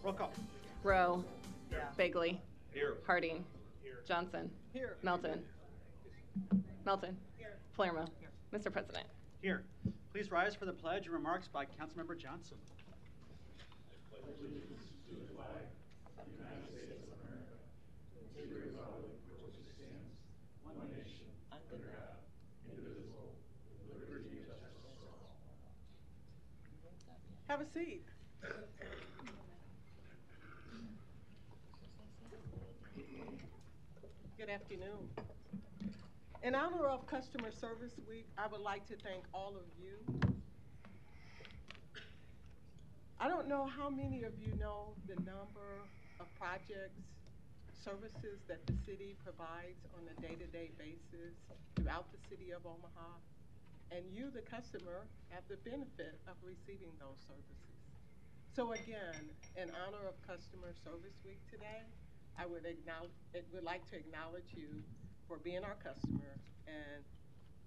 Roll call. Rowe. Yeah. Bagley. Here. Harding. Johnson. Here. Melton. Melton. Palermo. Mr. President. Here. Please rise for the pledge and remarks by Councilmember Johnson. Have a seat. Good afternoon. In honor of Customer Service Week, I would like to thank all of you. I don't know how many of you know the number of projects, services that the city provides on a day-to-day basis throughout the city of Omaha. And you, the customer, have the benefit of receiving those services. So again, in honor of Customer Service Week today, I would like to acknowledge you for being our customer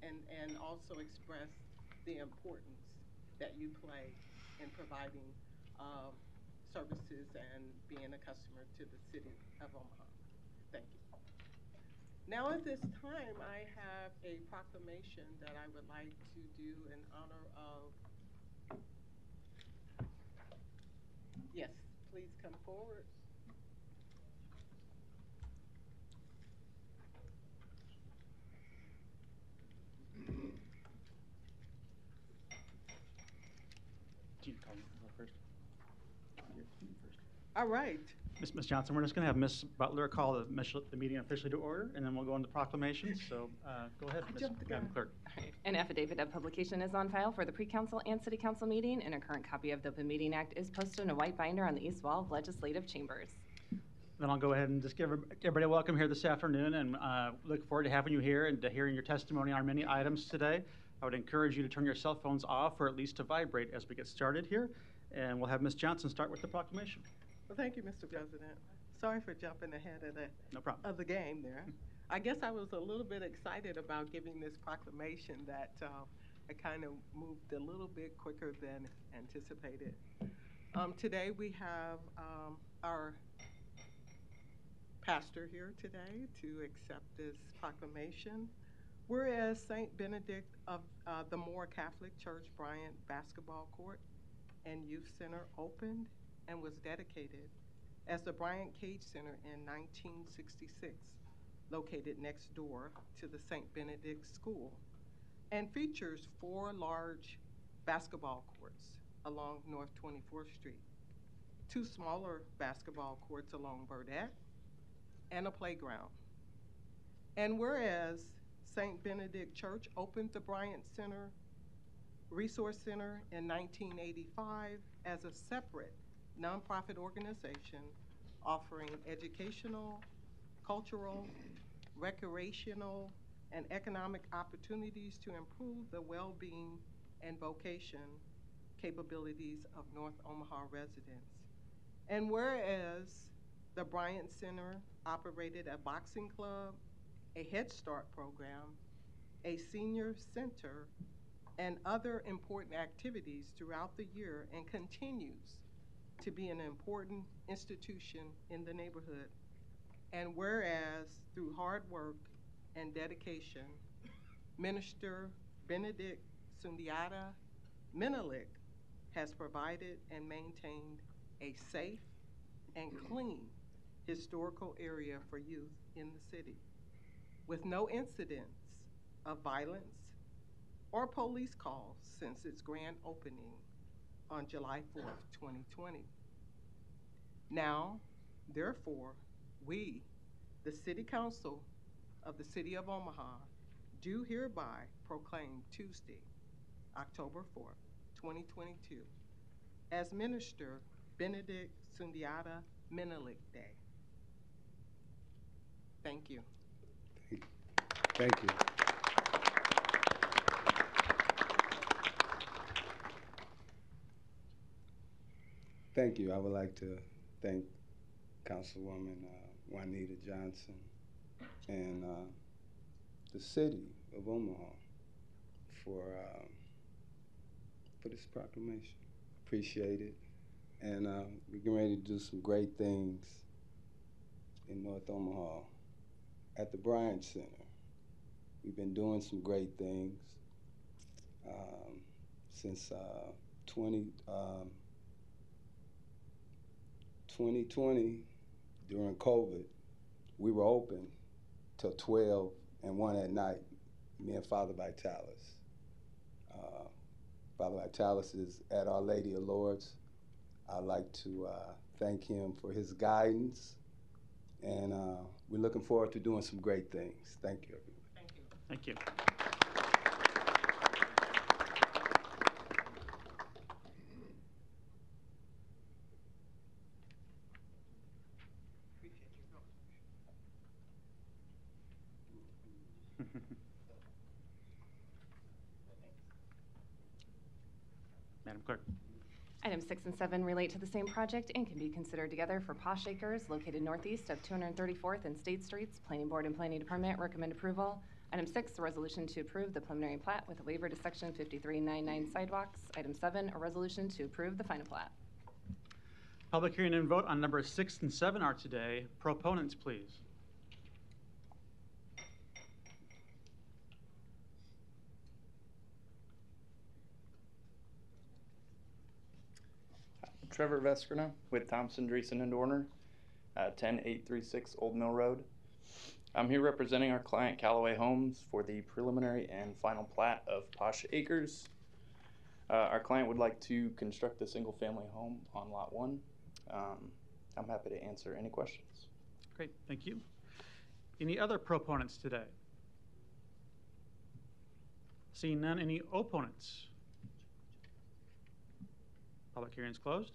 and also express the importance that you play in providing services and being a customer to the city of Omaha. Thank you. Now at this time, I have a proclamation that I would like to do in honor of. Yes, please come forward. All right. Ms. Johnson, we're just going to have Ms. Butler call the meeting officially to order, and then we'll go into proclamations. So go ahead, Madam Clerk. An affidavit of publication is on file for the pre-council and city council meeting, and a current copy of the Open Meeting Act is posted in a white binder on the east wall of legislative chambers. Then I'll go ahead and just give everybody a welcome here this afternoon, and look forward to having you here and to hearing your testimony on many items today. I would encourage you to turn your cell phones off or at least to vibrate as we get started here. And we'll have Ms. Johnson start with the proclamation. Well, thank you, Mr. President. Sorry for jumping ahead of No problem. of the game there. I guess I was a little bit excited about giving this proclamation that I kind of moved a little bit quicker than anticipated. Today we have our pastor here today to accept this proclamation. Whereas St. Benedict of the Moore Catholic Church Bryant Basketball Court and Youth Center opened and was dedicated as the Bryant Cage Center in 1966, located next door to the St. Benedict School, and features 4 large basketball courts along North 24th Street, 2 smaller basketball courts along Burdette, and a playground. And whereas St. Benedict Church opened the Bryant Center Resource Center in 1985 as a separate nonprofit organization offering educational, cultural, recreational, and economic opportunities to improve the well-being and vocation capabilities of North Omaha residents. And whereas the Bryant Center operated a boxing club, a Head Start program, a senior center, and other important activities throughout the year, and continues to be an important institution in the neighborhood. And whereas through hard work and dedication, Minister Benedict Sundiata Menelik has provided and maintained a safe and clean historical area for youth in the city, with no incidents of violence or police calls since its grand opening on July 4th, 2020. Now, therefore, we, the City Council of the City of Omaha, do hereby proclaim Tuesday, October 4th, 2022, as Minister Benedict Sundiata Menelik Day. Thank you. Thank you. Thank you. I would like to thank Councilwoman Juanita Johnson and the city of Omaha for this proclamation. Appreciate it. and we're getting ready to do some great things in North Omaha at the Bryant Center. We've been doing some great things since 2020 during COVID. We were open till 12 and 1 at night, me and Father Vitalis. Father Vitalis is at Our Lady of Lourdes. I'd like to thank him for his guidance, and we're looking forward to doing some great things. Thank you, everyone. Thank you. Madam Clerk. Items 6 and 7 relate to the same project and can be considered together for Posh Acres located northeast of 234th and State Streets. Planning Board and Planning Department recommend approval. Item 6, a resolution to approve the preliminary plat with a waiver to section 5399 sidewalks. Item 7, a resolution to approve the final plat. Public hearing and vote on numbers 6 and 7 are today. Proponents, please. Trevor Veskerna with Thompson, Dreesen, and Dorner, 10836 Old Mill Road. I'm here representing our client Callaway Homes for the preliminary and final plat of Posh Acres. Our client would like to construct a single-family home on Lot 1. I'm happy to answer any questions. Great, thank you. Any other proponents today? Seeing none, any opponents? Public hearing is closed.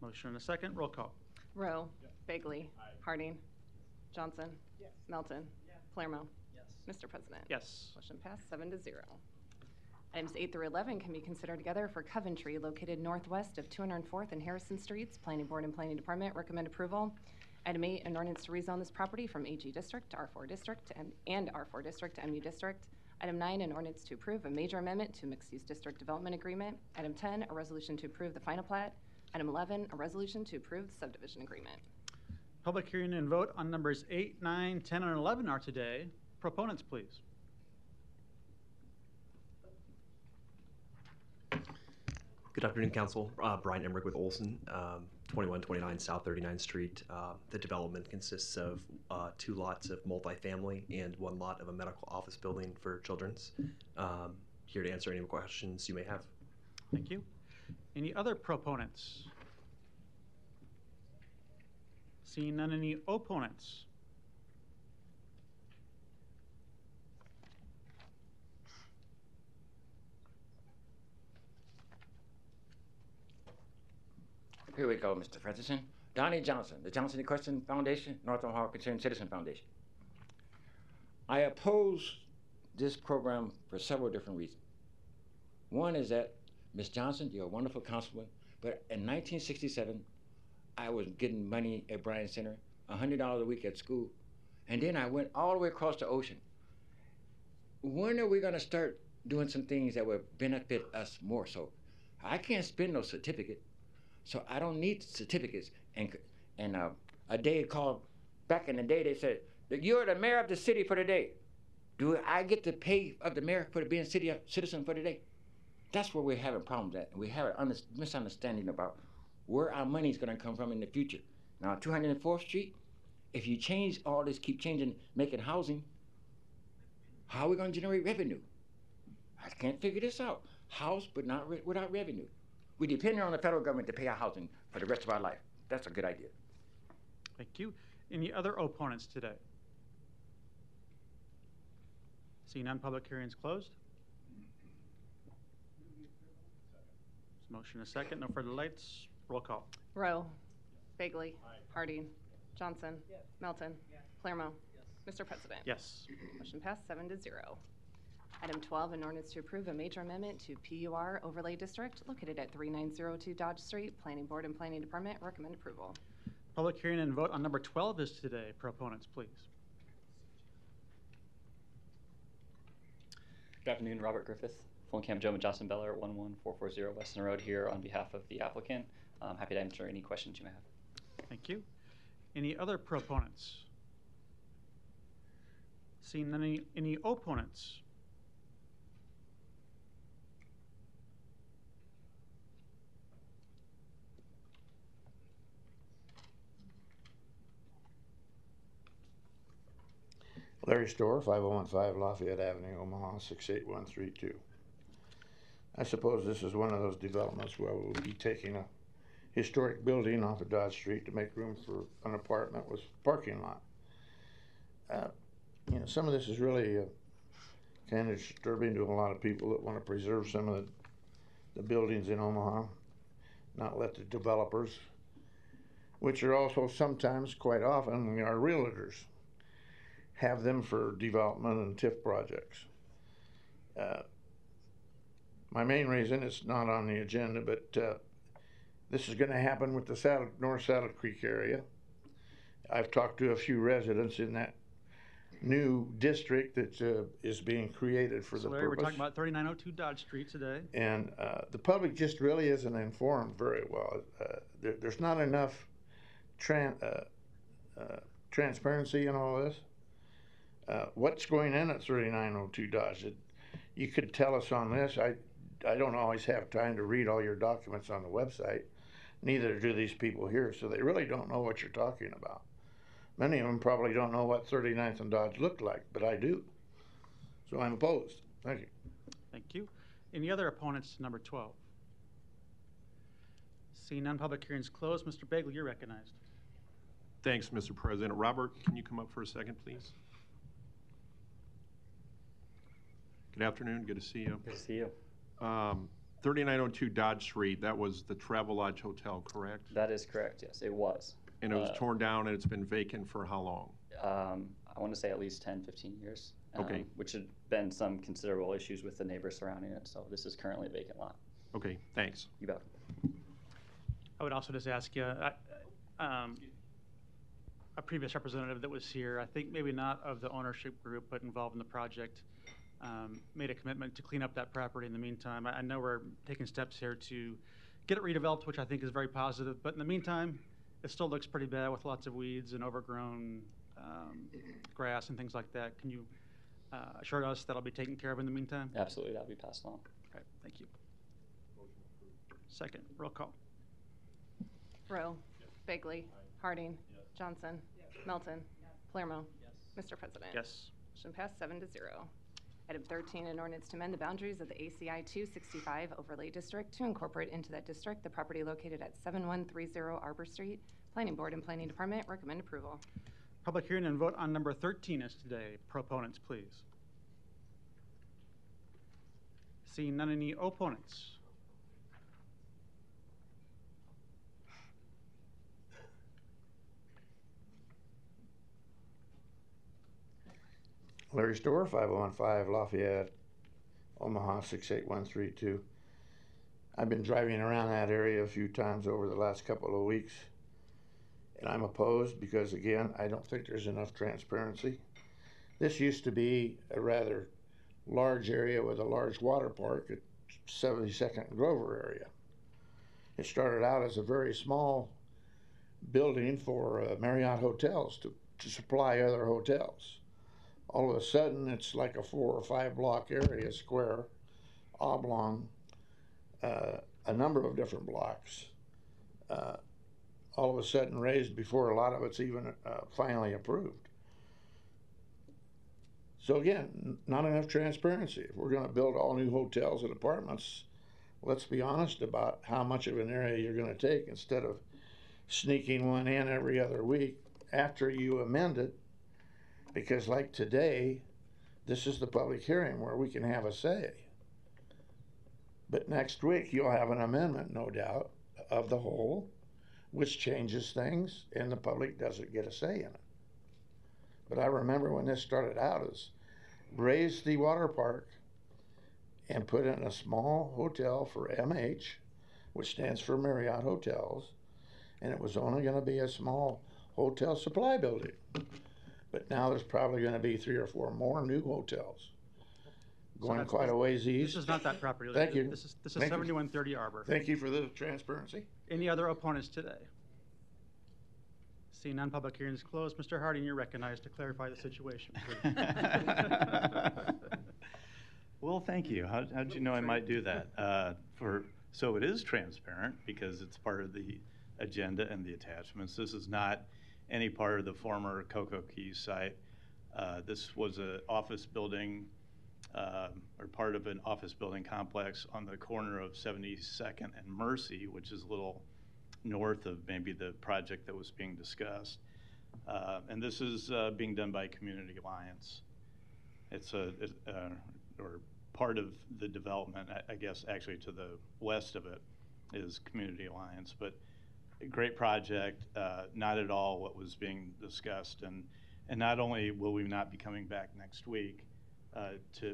Motion and a second. Roll call. Rowe. Bagley. Harding. Johnson. Melton. Palermo. Mr. President. Yes. Motion passed 7-0. Items 8 through 11 can be considered together for Coventry located northwest of 204th and Harrison Streets. Planning Board and Planning Department recommend approval. Item 8, an ordinance to rezone this property from AG District to R4 District and R4 District to MU District. Item 9, an ordinance to approve a major amendment to mixed-use district development agreement. Item 10, a resolution to approve the final plat. Item 11, a resolution to approve the subdivision agreement. Public hearing and vote on numbers 8, 9, 10, and 11 are today. Proponents, please. Good afternoon, Council. Brian Emmerich with Olson, 2129 South 39th Street. The development consists of 2 lots of multifamily and 1 lot of a medical office building for children's. Here to answer any questions you may have. Thank you. Any other proponents? Seeing none, any opponents? Here we go, Mr. President. Donnie Johnson, the Johnson Equestrian Foundation, North Omaha Concerned Citizen Foundation. I oppose this program for several different reasons. One is that, Ms. Johnson, you're a wonderful councilwoman, but in 1967, I was getting money at Bryant Center, $100 a week at school, and then I went all the way across the ocean. When are we gonna start doing some things that would benefit us more so? I can't spend no certificate. So I don't need certificates. And a day called, back in the day, they said, you're the mayor of the city for the day. Do I get to pay of the mayor for being citizen for the day? That's where we're having problems at. We have a misunderstanding about where our money is going to come from in the future. Now, 204th Street, if you change all this, keep changing, making housing, how are we going to generate revenue? I can't figure this out. House, but not without revenue. We depend on the federal government to pay our housing for the rest of our life. That's a good idea. Thank you. Any other opponents today? Seeing none, public hearing is closed. Motion a second. No further lights. Roll call. Rowe. Bagley. Harding. Johnson. Melton. Palermo. Mr. President. Yes. Motion passed 7-0. Item 12, an ordinance to approve a major amendment to PUR Overlay District located at 3902 Dodge Street. Planning Board and Planning Department recommend approval. Public hearing and vote on number 12 is today. Proponents, please. Good afternoon, Robert Griffith, Camp Joe Johnson Beller at 11440 Weston Road here on behalf of the applicant. I'm happy to answer any questions you may have. Thank you. Any other proponents? Seeing any opponents? Larry Storr, 5015 Lafayette Avenue, Omaha, 68132. I suppose this is one of those developments where we'll be taking a historic building off of Dodge Street to make room for an apartment with parking lot. You know, some of this is really kind of disturbing to a lot of people that want to preserve some of the buildings in Omaha, not let the developers, which are also sometimes, quite often, our realtors, have them for development and TIF projects. My main reason, it's not on the agenda, but this is going to happen with the North Saddle Creek area. I've talked to a few residents in that new district that is being created for the Larry, purpose. we're talking about 3902 Dodge Street today. And the public just really isn't informed very well. There's not enough transparency in all this. What's going in at 3902 Dodge? You could tell us on this. I don't always have time to read all your documents on the website. Neither do these people here, so they really don't know what you're talking about. Many of them probably don't know what 39th and Dodge looked like, but I do. So I'm opposed. Thank you. Thank you. Any other opponents to number 12? Seeing none, public hearings closed. Mr. Bagley, you're recognized. Thanks, Mr. President. Robert, can you come up for a second, please? Good afternoon. Good to see you. Good to see you. 3902 Dodge Street, that was the Travelodge Hotel, correct? That is correct, yes, it was. And it was torn down and it's been vacant for how long? I want to say at least 10, 15 years. Okay. Which had been some considerable issues with the neighbors surrounding it, so this is currently a vacant lot. Okay, thanks. You bet. I would also just ask you, a previous representative that was here, I think maybe not of the ownership group, but involved in the project, made a commitment to clean up that property in the meantime. I know we're taking steps here to get it redeveloped, which I think is very positive, but in the meantime, it still looks pretty bad with lots of weeds and overgrown grass and things like that. Can you assure us that'll be taken care of in the meantime? Absolutely, that'll be passed along. Okay, thank you. Second, roll call. Rowe. Bagley. Harding. Johnson. Melton. Palermo. Mr. President. Yes. Motion passed 7-0. Item 13, an ordinance to amend the boundaries of the ACI 265 overlay district to incorporate into that district the property located at 7130 Arbor Street. Planning Board and Planning Department recommend approval. Public hearing and vote on number 13 is today. Proponents, please. Seeing none, any opponents? Larry Storr, 5015 Lafayette, Omaha, 68132. I've been driving around that area a few times over the last couple of weeks, and I'm opposed because, again, I don't think there's enough transparency. This used to be a rather large area with a large water park at 72nd and Grover area. It started out as a very small building for Marriott hotels to supply other hotels. All of a sudden, it's like a 4 or 5 block area, square, oblong, a number of different blocks. All of a sudden raised before a lot of it's even finally approved. So again, not enough transparency. If we're going to build all new hotels and apartments, let's be honest about how much of an area you're going to take instead of sneaking one in every other week after you amend it. Because like today, this is the public hearing where we can have a say. But next week, you'll have an amendment, no doubt, of the whole, which changes things, and the public doesn't get a say in it. But I remember when this started out as raise the water park and put in a small hotel for MH, which stands for Marriott Hotels, and it was only going to be a small hotel supply building. But now there's probably going to be 3 or 4 more new hotels. going that's- quite a ways east. This is not that property. Thank you. This is Thank you. 7130 Arbor. Thank you for the transparency. Any other opponents today? Seeing none, public hearing is closed. Mr. Harding, you're recognized to clarify the situation, please. Well, thank you. How'd you know I might do that? So it is transparent because it's part of the agenda and the attachments. This is not any part of the former Cocoa Keys site. This was an office building or part of an office building complex on the corner of 72nd and Mercy, which is a little north of maybe the project that was being discussed. And this is being done by Community Alliance. It's or part of the development, I guess, actually to the west of it is Community Alliance. But a great project, not at all what was being discussed. And not only will we not be coming back next week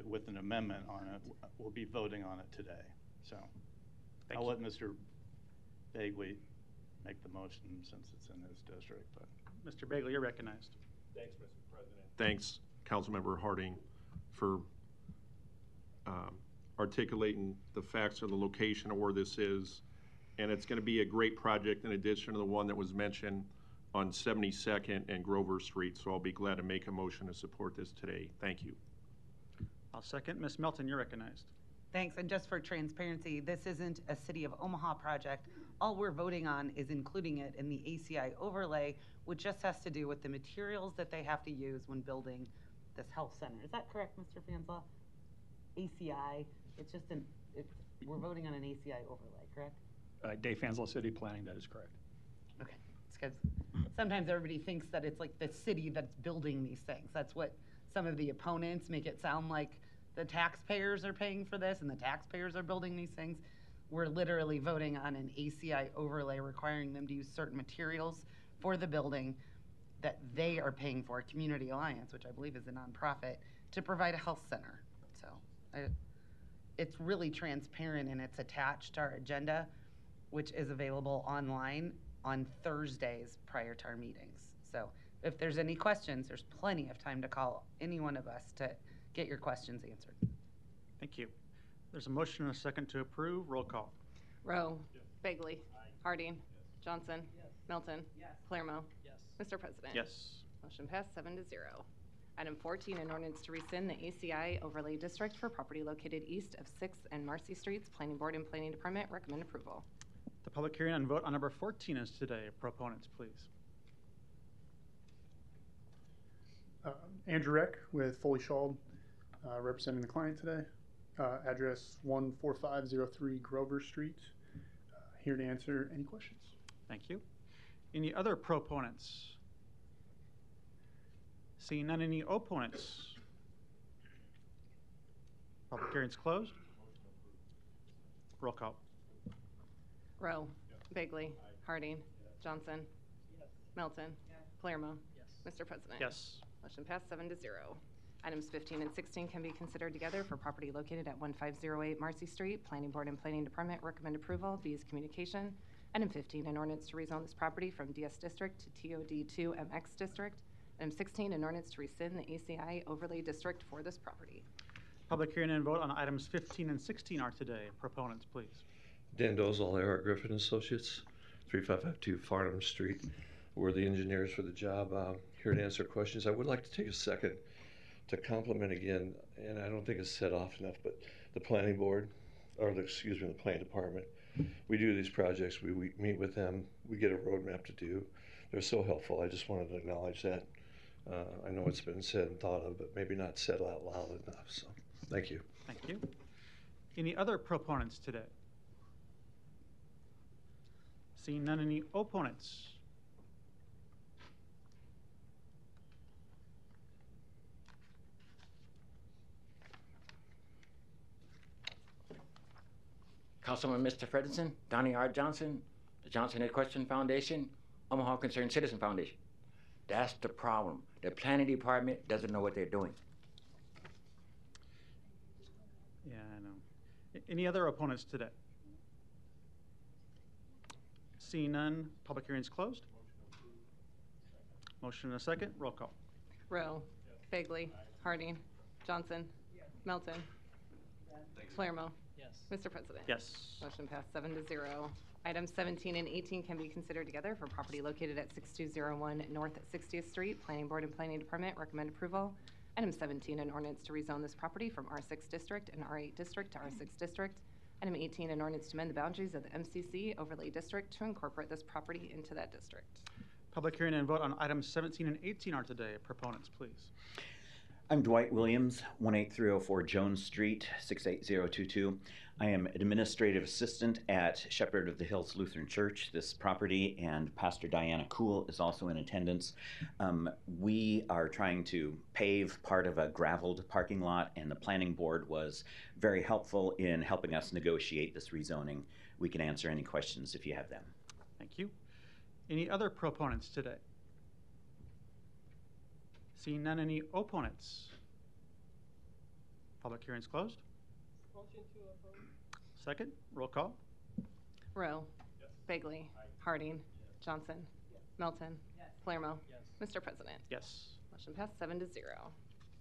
with an amendment on it, we'll be voting on it today. So I'll let Mr. Bagley make the motion since it's in his district. But Mr. Bagley, you're recognized. Thanks, Mr. President. Thanks, Councilmember Harding, for articulating the facts of the location of where this is. And it's going to be a great project in addition to the one that was mentioned on 72nd and Grover Street. So I'll be glad to make a motion to support this today. Thank you. I'll second. Ms. Melton, you're recognized. Thanks, and just for transparency, this isn't a City of Omaha project. All we're voting on is including it in the ACI overlay, which just has to do with the materials that they have to use when building this health center. Is that correct, Mr. Fanslaw? ACI, it's just we're voting on an ACI overlay, correct? Dave Fanslaw, City Planning, that is correct. Okay, it's because sometimes everybody thinks that it's like the city that's building these things. That's what some of the opponents make it sound like. The taxpayers are paying for this and the taxpayers are building these things. We're literally voting on an ACI overlay requiring them to use certain materials for the building that they are paying for, Community Alliance, which I believe is a nonprofit, to provide a health center. So it's really transparent and it's attached to our agenda, which is available online on Thursdays prior to our meetings. So if there's any questions, there's plenty of time to call any one of us to get your questions answered. Thank you. There's a motion and a second to approve. Roll call. Rowe. Bagley. Harding. Johnson. Melton. Palermo. Mr. President. Yes. Motion passed 7-0. Item 14, an ordinance to rescind the ACI overlay district for property located east of 6th and Marcy Streets. Planning Board and Planning Department recommend approval. The public hearing and vote on number 14 is today. Proponents, please. Andrew Reck with Foley Schald, representing the client today. Address 14503 Grover Street. Here to answer any questions. Thank you. Any other proponents? Seeing none, any opponents? Public hearing's closed. Roll call. Rowe. Bagley. Harding. Johnson. Melton. Palermo. Mr. President. Yes. Motion passed 7-0. Items 15 and 16 can be considered together for property located at 1508 Marcy Street. Planning Board and Planning Department recommend approval. B is communication. Item 15, an ordinance to rezone this property from DS District to TOD2 MX District. Item 16, an ordinance to rescind the ACI overlay district for this property. Public hearing and vote on items 15 and 16 are today. Proponents, please. Dan Dozal, Eric Griffin Associates, 3552 Farnham Street. We're the engineers for the job. Here to answer questions. I would like to take a second to compliment again, and I don't think it's said often enough, but the planning board, or the planning department. We do these projects, we meet with them, we get a roadmap to do. They're so helpful. I just wanted to acknowledge that. I know it's been said and thought of, but maybe not said out loud enough, so thank you. Thank you. Any other proponents today? Seeing none, any opponents? Councilman Mr. Frederickson, Donnie R. Johnson, the Johnson Ed Question Foundation, Omaha Concerned Citizen Foundation. That's the problem. The planning department doesn't know what they're doing. Yeah, I know. Any other opponents today? Seeing none, public hearing's closed. Motion and a second. Roll call. Rowe. Bagley. Harding. Johnson. Melton. Palermo. Yes. Mr. President. Yes. Motion passed 7-0. Items 17 and 18 can be considered together for property located at 6201 North 60th Street. Planning Board and Planning Department recommend approval. Item 17, an ordinance to rezone this property from R6 District and R8 District to R6 District. Item 18, an ordinance to amend the boundaries of the MCC Overlay District to incorporate this property into that district. Public hearing and vote on items 17 and 18 are today. Proponents, please. I'm Dwight Williams, 18304 Jones Street, 68022. I am administrative assistant at Shepherd of the Hills Lutheran Church, this property, and Pastor Diana Cool is also in attendance. We are trying to pave part of a graveled parking lot, and the planning board was very helpful in helping us negotiate this rezoning. We can answer any questions if you have them. Thank you. Any other proponents today? Seeing none, any opponents? Public hearing's closed. Motion to approve. Second, roll call. Rowe. Bagley. Harding. Johnson. Melton. Palermo. Mr. President. Yes. Motion passed 7-0.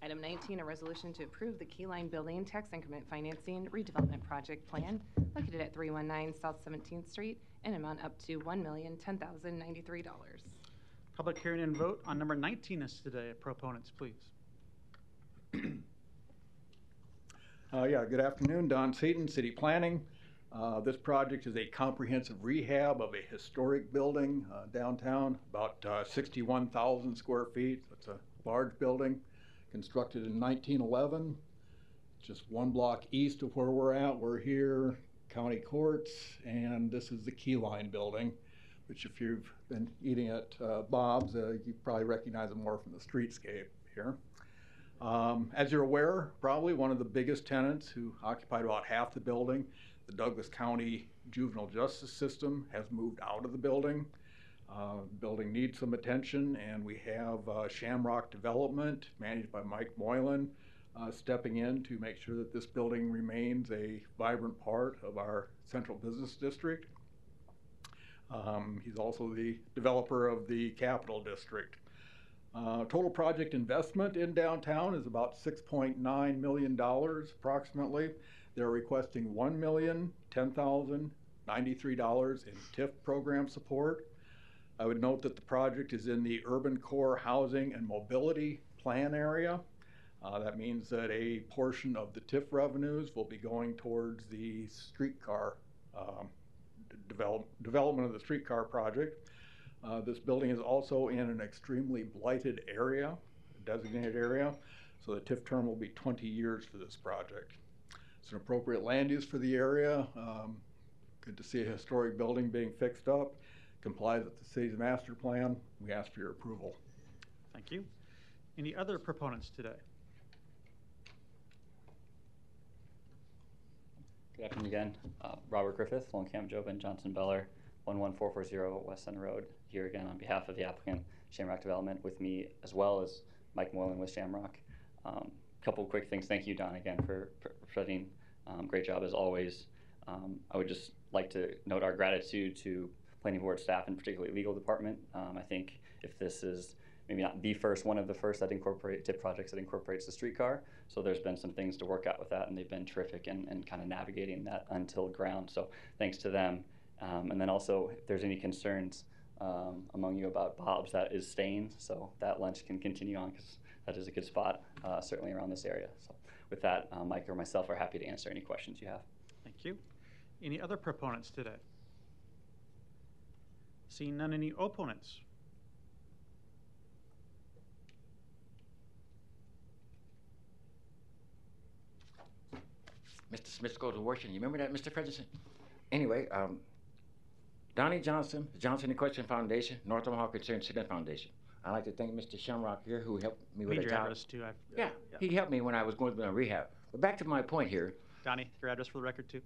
Item 19, a resolution to approve the Keyline Building Tax Increment Financing Redevelopment Project Plan located at 319 South 17th Street in amount up to $1,010,093. Public hearing and vote on number 19 is today. Proponents, please. Good afternoon. Don Seaton, City Planning. This project is a comprehensive rehab of a historic building downtown, about 61,000 square feet. It's a large building, constructed in 1911. Just one block east of where we're at. We're here, County Courts, and this is the Keyline building, which if you've been eating at Bob's, you probably recognize it more from the streetscape here. As you're aware, probably one of the biggest tenants who occupied about half the building, the Douglas County Juvenile Justice System, has moved out of the building. The building needs some attention, and we have Shamrock Development, managed by Mike Moylan, stepping in to make sure that this building remains a vibrant part of our central business district. He's also the developer of the Capital District. Total project investment in downtown is about $6.9 million approximately. They're requesting $1,010,093 in TIF program support. I would note that the project is in the Urban Core Housing and Mobility Plan area. That means that a portion of the TIF revenues will be going towards the streetcar development of the streetcar project. This building is also in an extremely blighted area, designated area, so the TIF term will be 20 years for this project. It's an appropriate land use for the area. Good to see a historic building being fixed up, complies with the city's master plan. We ask for your approval. Thank you. Any other proponents today? Good afternoon again. Robert Griffith, Lowenkamp, Jobin, Johnson Beller, 11440 West Center Road, here again on behalf of the applicant, Shamrock Development, with me as well as Mike Moylan with Shamrock. Couple quick things. Thank you, Don, again, for presenting. Great job as always. I would just like to note our gratitude to Planning Board staff and particularly Legal Department. I think if this is maybe not the first, one of the first that incorporate TIF projects that incorporates the streetcar, so there's been some things to work out with that, and they've been terrific in kind of navigating that untilled ground. So thanks to them. And then also, if there's any concerns among you about Bob's, that is staying, so that lunch can continue on because that is a good spot, certainly around this area. So with that, Mike or myself are happy to answer any questions you have. Thank you. Any other proponents today? Seeing none, any opponents? Mr. Smith goes to Washington. You remember that, Mr. President? Anyway, Donnie Johnson, the Johnson and Question Foundation, North Omaha Concerned Citizen Foundation. I'd like to thank Mr. Shamrock here who helped me with Need a your job. address too. Yeah, he helped me when I was going through rehab. But back to my point here. Donnie, your address for the record too.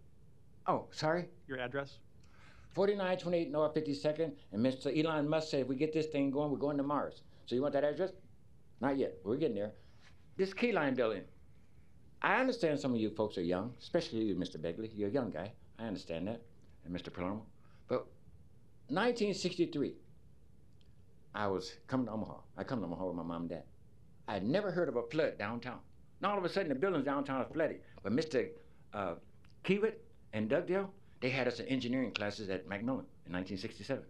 Oh, sorry? Your address? 4928 North 52nd, and Mr. Elon Musk said if we get this thing going, we're going to Mars. So you want that address? Not yet. We're getting there. This Keyline building. I understand some of you folks are young, especially you, Mr. Begley. You're a young guy. I understand that. And Mr. Palermo. But 1963, I was coming to Omaha. I come to Omaha with my mom and dad. I had never heard of a flood downtown. Now all of a sudden the buildings downtown are flooded. But Mr. Kiewit and Dugdale, they had us in engineering classes at Macmillan in 1967.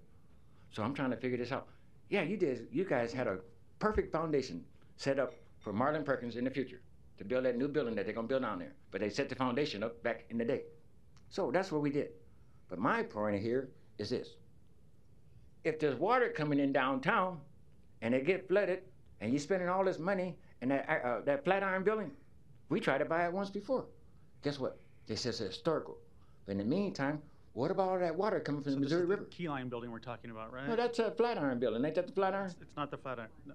So I'm trying to figure this out. Yeah, you guys had a perfect foundation set up for Marlin Perkins in the future to build that new building that they're gonna build down there. But they set the foundation up back in the day. So that's what we did. But my point here is this. If there's water coming in downtown and it get flooded and you're spending all this money in that Flatiron building, we tried to buy it once before. Guess what? They said it's historical. But in the meantime, what about all that water coming from the Missouri River? Key Line building we're talking about, right? No, that's a Flatiron building. Ain't that the Flatiron? It's not the Flatiron, no.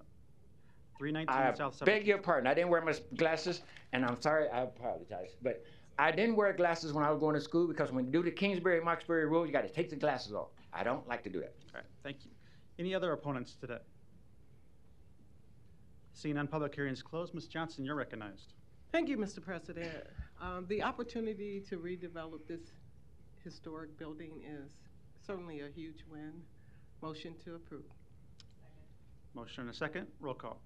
319 I South 7th. beg your pardon. I didn't wear my glasses, and I'm sorry. I apologize. But I didn't wear glasses when I was going to school because when you do the Kingsbury-Moxbury rule, you got to take the glasses off. I don't like to do that. All right, thank you. Any other opponents today? Seeing none, public hearing is closed. Ms. Johnson, you're recognized. Thank you, Mr. President. The opportunity to redevelop this historic building is certainly a huge win. Motion to approve. Motion and a second. Roll call.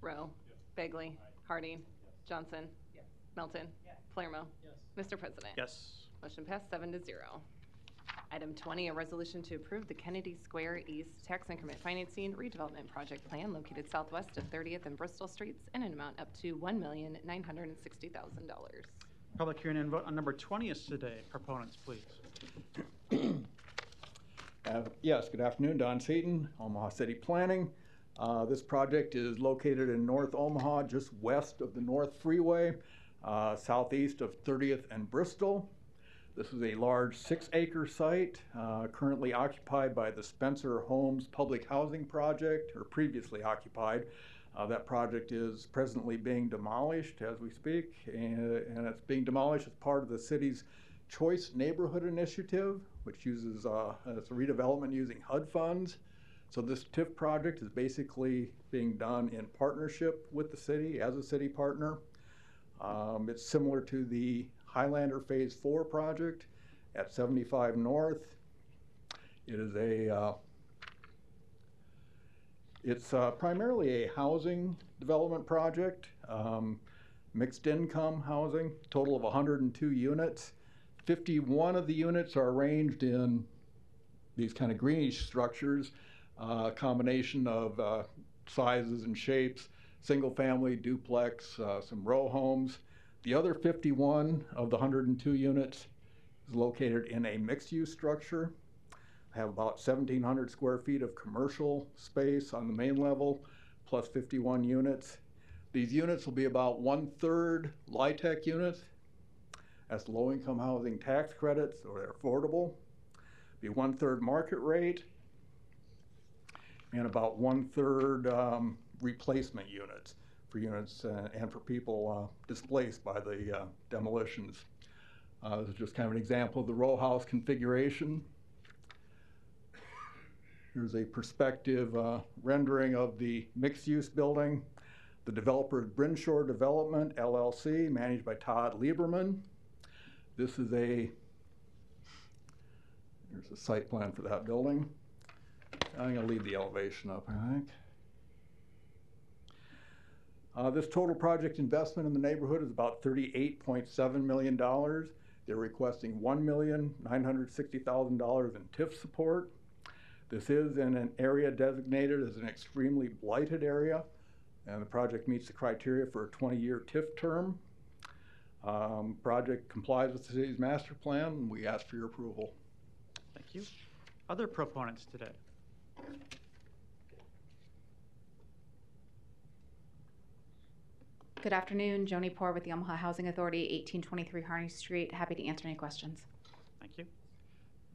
Rowe. Bagley. Harding. Johnson. Melton. Palermo. Mr. President. Yes. Motion passed 7-0. Item 20, a resolution to approve the Kennedy Square East Tax Increment Financing Redevelopment Project Plan located southwest of 30th and Bristol Streets in an amount up to $1,960,000. Public hearing and vote on number 20 is today. Proponents, please. Yes, good afternoon. Don Seaton, Omaha City Planning. This project is located in North Omaha, just west of the North Freeway, southeast of 30th and Bristol. This is a large 6-acre site currently occupied by the Spencer Homes Public Housing Project, or previously occupied. That project is presently being demolished as we speak, and it's being demolished as part of the city's Choice Neighborhood Initiative, which uses it's a redevelopment using HUD funds. So this TIF project is basically being done in partnership with the city as a city partner. It's similar to the Highlander Phase 4 project at 75 North. It is it's primarily a housing development project, mixed income housing, total of 102 units. 51 of the units are arranged in these kind of greenish structures, a combination of sizes and shapes, single family, duplex, some row homes. The other 51 of the 102 units is located in a mixed-use structure. Have about 1,700 square feet of commercial space on the main level, plus 51 units. These units will be about 1/3 LIHTC units. That's low-income housing tax credits, or they're affordable. Be 1/3 market rate, and about 1/3 replacement units for units and for people displaced by the demolitions. This is just kind of an example of the row house configuration. Here's a perspective rendering of the mixed-use building. The developer is Brinshore Development, LLC, managed by Todd Lieberman. This is here's a site plan for that building. I'm going to leave the elevation up, I think. This total project investment in the neighborhood is about $38.7 million. They're requesting $1,960,000 in TIF support. This is in an area designated as an extremely blighted area, and the project meets the criteria for a 20-year TIF term. Project complies with the city's master plan, and we ask for your approval. Thank you. Other proponents today? Good afternoon, Joni Poor with the Omaha Housing Authority, 1823 Harney Street. Happy to answer any questions. Thank you.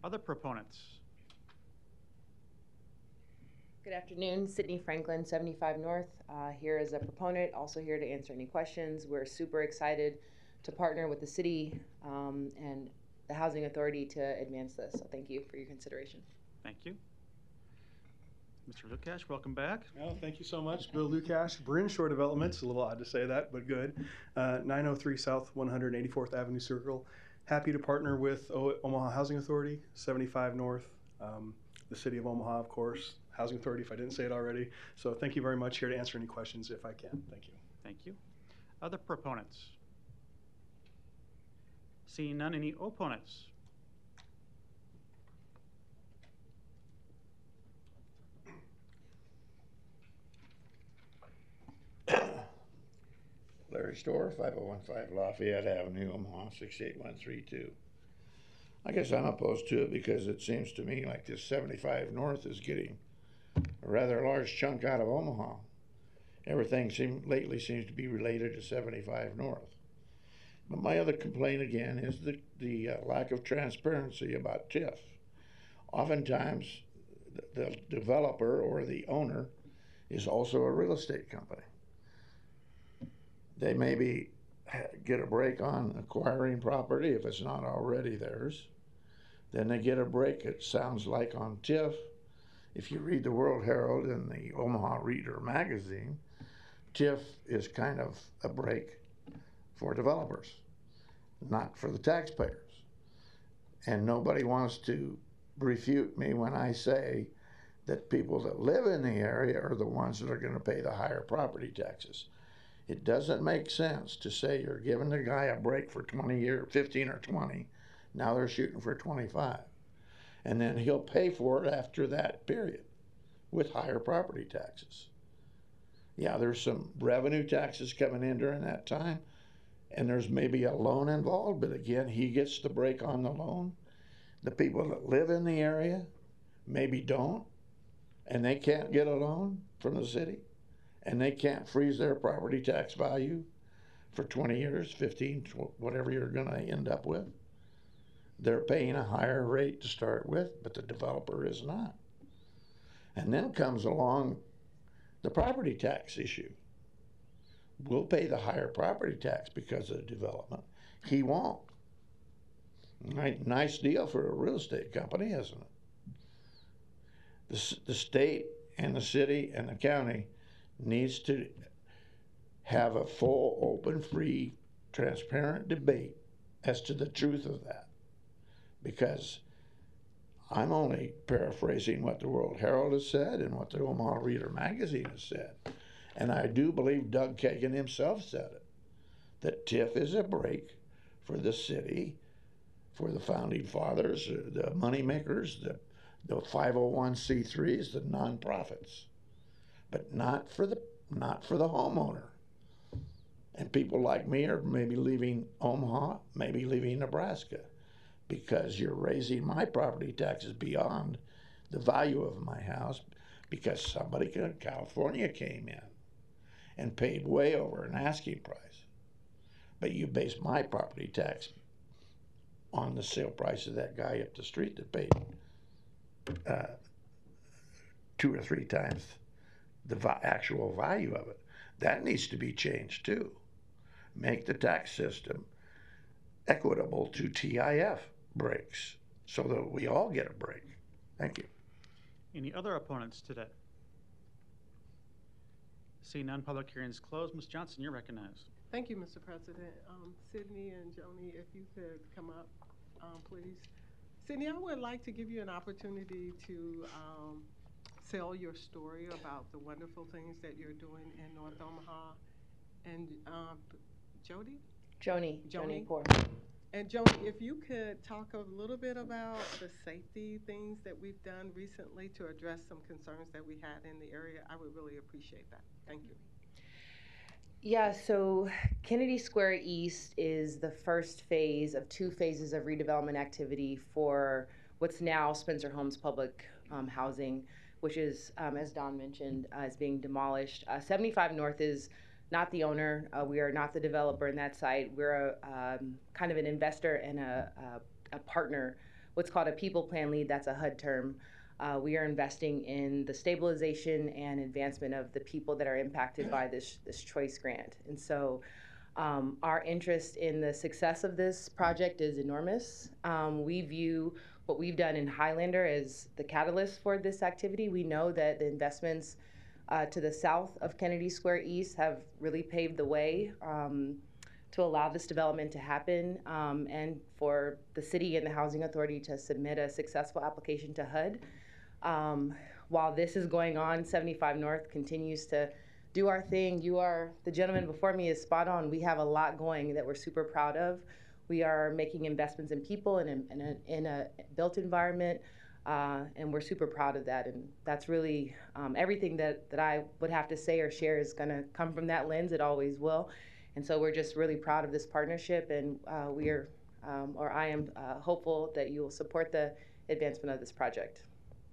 Other proponents? Good afternoon, Sydney Franklin, 75 North, here as a proponent, also here to answer any questions. We're super excited to partner with the city and the Housing Authority to advance this. So thank you for your consideration. Thank you. Mr. Lukash, welcome back. Oh, thank you so much. Bill Lukash, Brinshore Developments. A little odd to say that, but good. 903 South 184th Avenue Circle. Happy to partner with Omaha Housing Authority, 75 North, the City of Omaha, of course, Housing Authority, if I didn't say it already. So thank you very much. Here to answer any questions if I can. Thank you. Thank you. Other proponents? Seeing none, any opponents? Larry Storr, 5015 Lafayette Avenue, Omaha, 68132. I guess I'm opposed to it because it seems to me like this 75 North is getting a rather large chunk out of Omaha. Everything lately seems to be related to 75 North. But my other complaint again is the lack of transparency about TIF. Oftentimes, the developer or the owner is also a real estate company. They maybe get a break on acquiring property if it's not already theirs. Then they get a break, it sounds like, on TIF. If you read the World Herald and the Omaha Reader magazine, TIF is kind of a break for developers, not for the taxpayers. And nobody wants to refute me when I say that people that live in the area are the ones that are going to pay the higher property taxes. It doesn't make sense to say you're giving the guy a break for 20 years, 15 or 20. Now they're shooting for 25. And then he'll pay for it after that period with higher property taxes. Yeah, there's some revenue taxes coming in during that time, and there's maybe a loan involved, but again, he gets the break on the loan. The people that live in the area maybe don't, and they can't get a loan from the city, and they can't freeze their property tax value for 20 years, 15, whatever you're going to end up with. They're paying a higher rate to start with, but the developer is not. And then comes along the property tax issue. We'll pay the higher property tax because of the development. He won't. Nice deal for a real estate company, isn't it? The state and the city and the county needs to have a full, open, free, transparent debate as to the truth of that. Because I'm only paraphrasing what the World Herald has said and what the Omaha Reader magazine has said. And I do believe Doug Kagan himself said it, that TIF is a break for the city, for the founding fathers, the moneymakers, the 501c3s, the nonprofits, but not for the homeowner. And people like me are maybe leaving Omaha, maybe leaving Nebraska, because you're raising my property taxes beyond the value of my house because somebody in California came in and paid way over an asking price. But you base my property tax on the sale price of that guy up the street that paid 2 or 3 times the actual value of it. That needs to be changed too. Make the tax system equitable to TIF breaks so that we all get a break. Thank you. Any other opponents today? Seeing none, public hearings closed. Ms. Johnson, you're recognized. Thank you, Mr. President. Sydney and Joni, if you could come up, please. Sydney, I would like to give you an opportunity to sell your story about the wonderful things that you're doing in North Omaha. And Joni Poor. And Joni, if you could talk a little bit about the safety things that we've done recently to address some concerns that we had in the area, I would really appreciate that. Thank you. Yeah, so Kennedy Square East is the first phase of 2 phases of redevelopment activity for what's now Spencer Homes Public Housing, which is, as Don mentioned, is being demolished. 75 North is not the owner. We are not the developer in that site. We're a kind of an investor and a partner, what's called a people plan lead. That's a HUD term. We are investing in the stabilization and advancement of the people that are impacted by this choice grant. And so our interest in the success of this project is enormous. We view what we've done in Highlander as the catalyst for this activity. We know that the investments to the south of Kennedy Square East have really paved the way to allow this development to happen and for the city and the Housing Authority to submit a successful application to HUD. While this is going on, 75 North continues to do our thing. The gentleman before me is spot on. We have a lot going that we're super proud of. We are making investments in people and in a built environment, and we're super proud of that. And that's really everything that I would have to say or share is going to come from that lens. It always will. And so we're just really proud of this partnership, and I am hopeful that you will support the advancement of this project.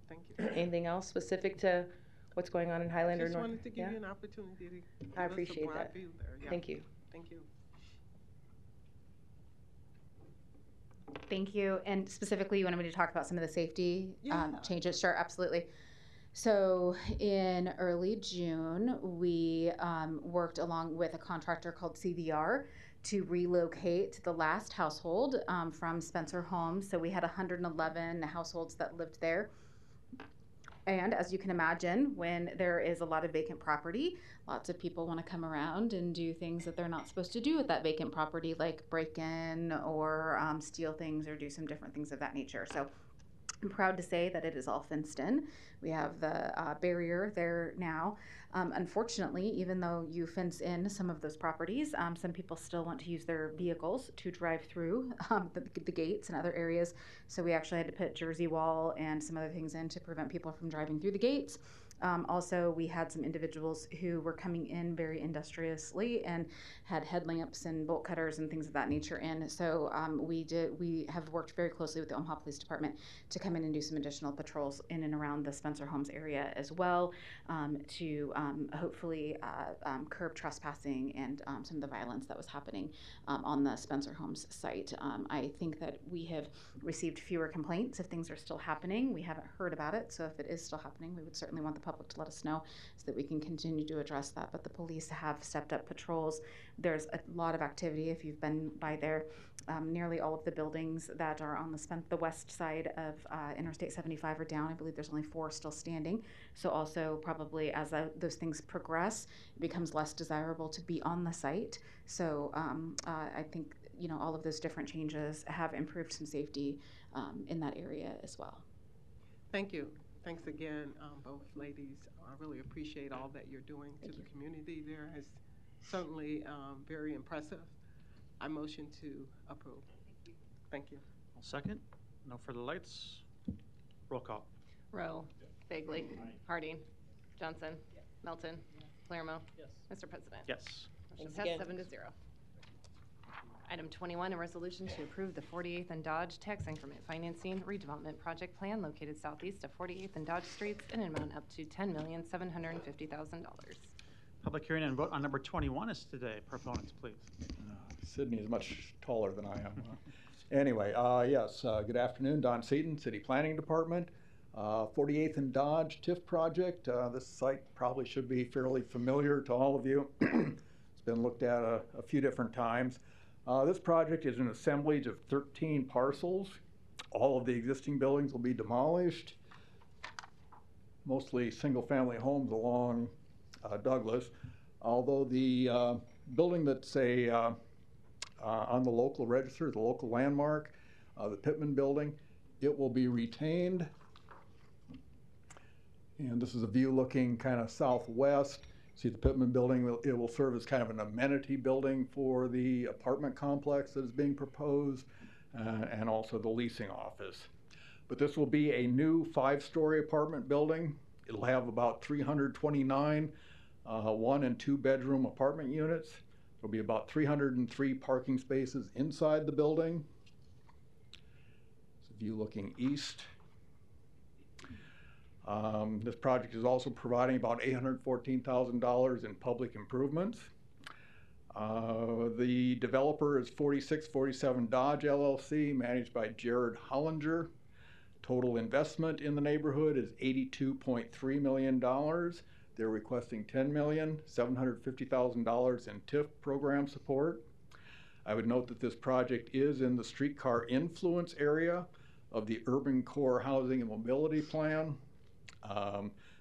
Thank you. Anything else specific to what's going on in Highlander Just North? wanted to give you an opportunity to give I us a appreciate broad that. view there. Yeah. Thank you. Thank you. Thank you. And specifically, you wanted me to talk about some of the safety Yeah. changes? Sure, absolutely. So in early June, we worked along with a contractor called CVR to relocate the last household from Spencer Homes. So we had 111 households that lived there. And as you can imagine, when there is a lot of vacant property, lots of people want to come around and do things that they're not supposed to do with that vacant property, like break in or steal things or do some different things of that nature. So I'm proud to say that it is all fenced in. We have the barrier there now. Unfortunately, even though you fence in some of those properties, some people still want to use their vehicles to drive through the gates and other areas. So we actually had to put Jersey wall and some other things in to prevent people from driving through the gates. Also, we had some individuals who were coming in very industriously and had headlamps and bolt cutters and things of that nature in. So we have worked very closely with the Omaha Police Department to come in and do some additional patrols in and around the Spencer Homes area as well, to hopefully curb trespassing and some of the violence that was happening on the Spencer Homes site. I think that we have received fewer complaints. If things are still happening, we haven't heard about it. So if it is still happening, we would certainly want the public to let us know so that we can continue to address that. But the police have stepped up patrols. There's a lot of activity if you've been by there. Nearly all of the buildings that are on the west side of Interstate 75 are down. I believe there's only 4 still standing. So also probably as those things progress, it becomes less desirable to be on the site. So I think all of those different changes have improved some safety in that area as well. Thank you. Thanks again, both ladies. I really appreciate all that you're doing to the community there. It's certainly very impressive. I motion to approve. Thank you. I'll second. No further lights. Roll call. Rowe. Bagley. Harding. Johnson. Melton. Palermo. Mr. President. Yes. Motion Thanks passed again. 7-0. Item 21, a resolution to approve the 48th and Dodge Tax Increment Financing Redevelopment Project Plan located southeast of 48th and Dodge Streets in an amount up to $10,750,000. Public hearing and vote on number 21 is today. Proponents, please. Sydney is much taller than I am. Anyway, yes, good afternoon. Don Seaton, City Planning Department. 48th and Dodge TIF project. This site probably should be fairly familiar to all of you. It's been looked at a few different times. This project is an assemblage of 13 parcels. All of the existing buildings will be demolished, mostly single-family homes along Douglas. Although the building that's on the local register, the local landmark, the Pittman building, it will be retained. And this is a view looking kind of southwest. See the Pittman building, it will serve as kind of an amenity building for the apartment complex that is being proposed, and also the leasing office. But this will be a new 5-story apartment building. It'll have about 329 1- and 2-bedroom apartment units. There'll be about 303 parking spaces inside the building. It's a view looking east. This project is also providing about $814,000 in public improvements. The developer is 4647 Dodge LLC, managed by Jared Hollinger. Total investment in the neighborhood is $82.3 million. They're requesting $10,750,000 in TIF program support. I would note that this project is in the streetcar influence area of the Urban Core Housing and Mobility Plan.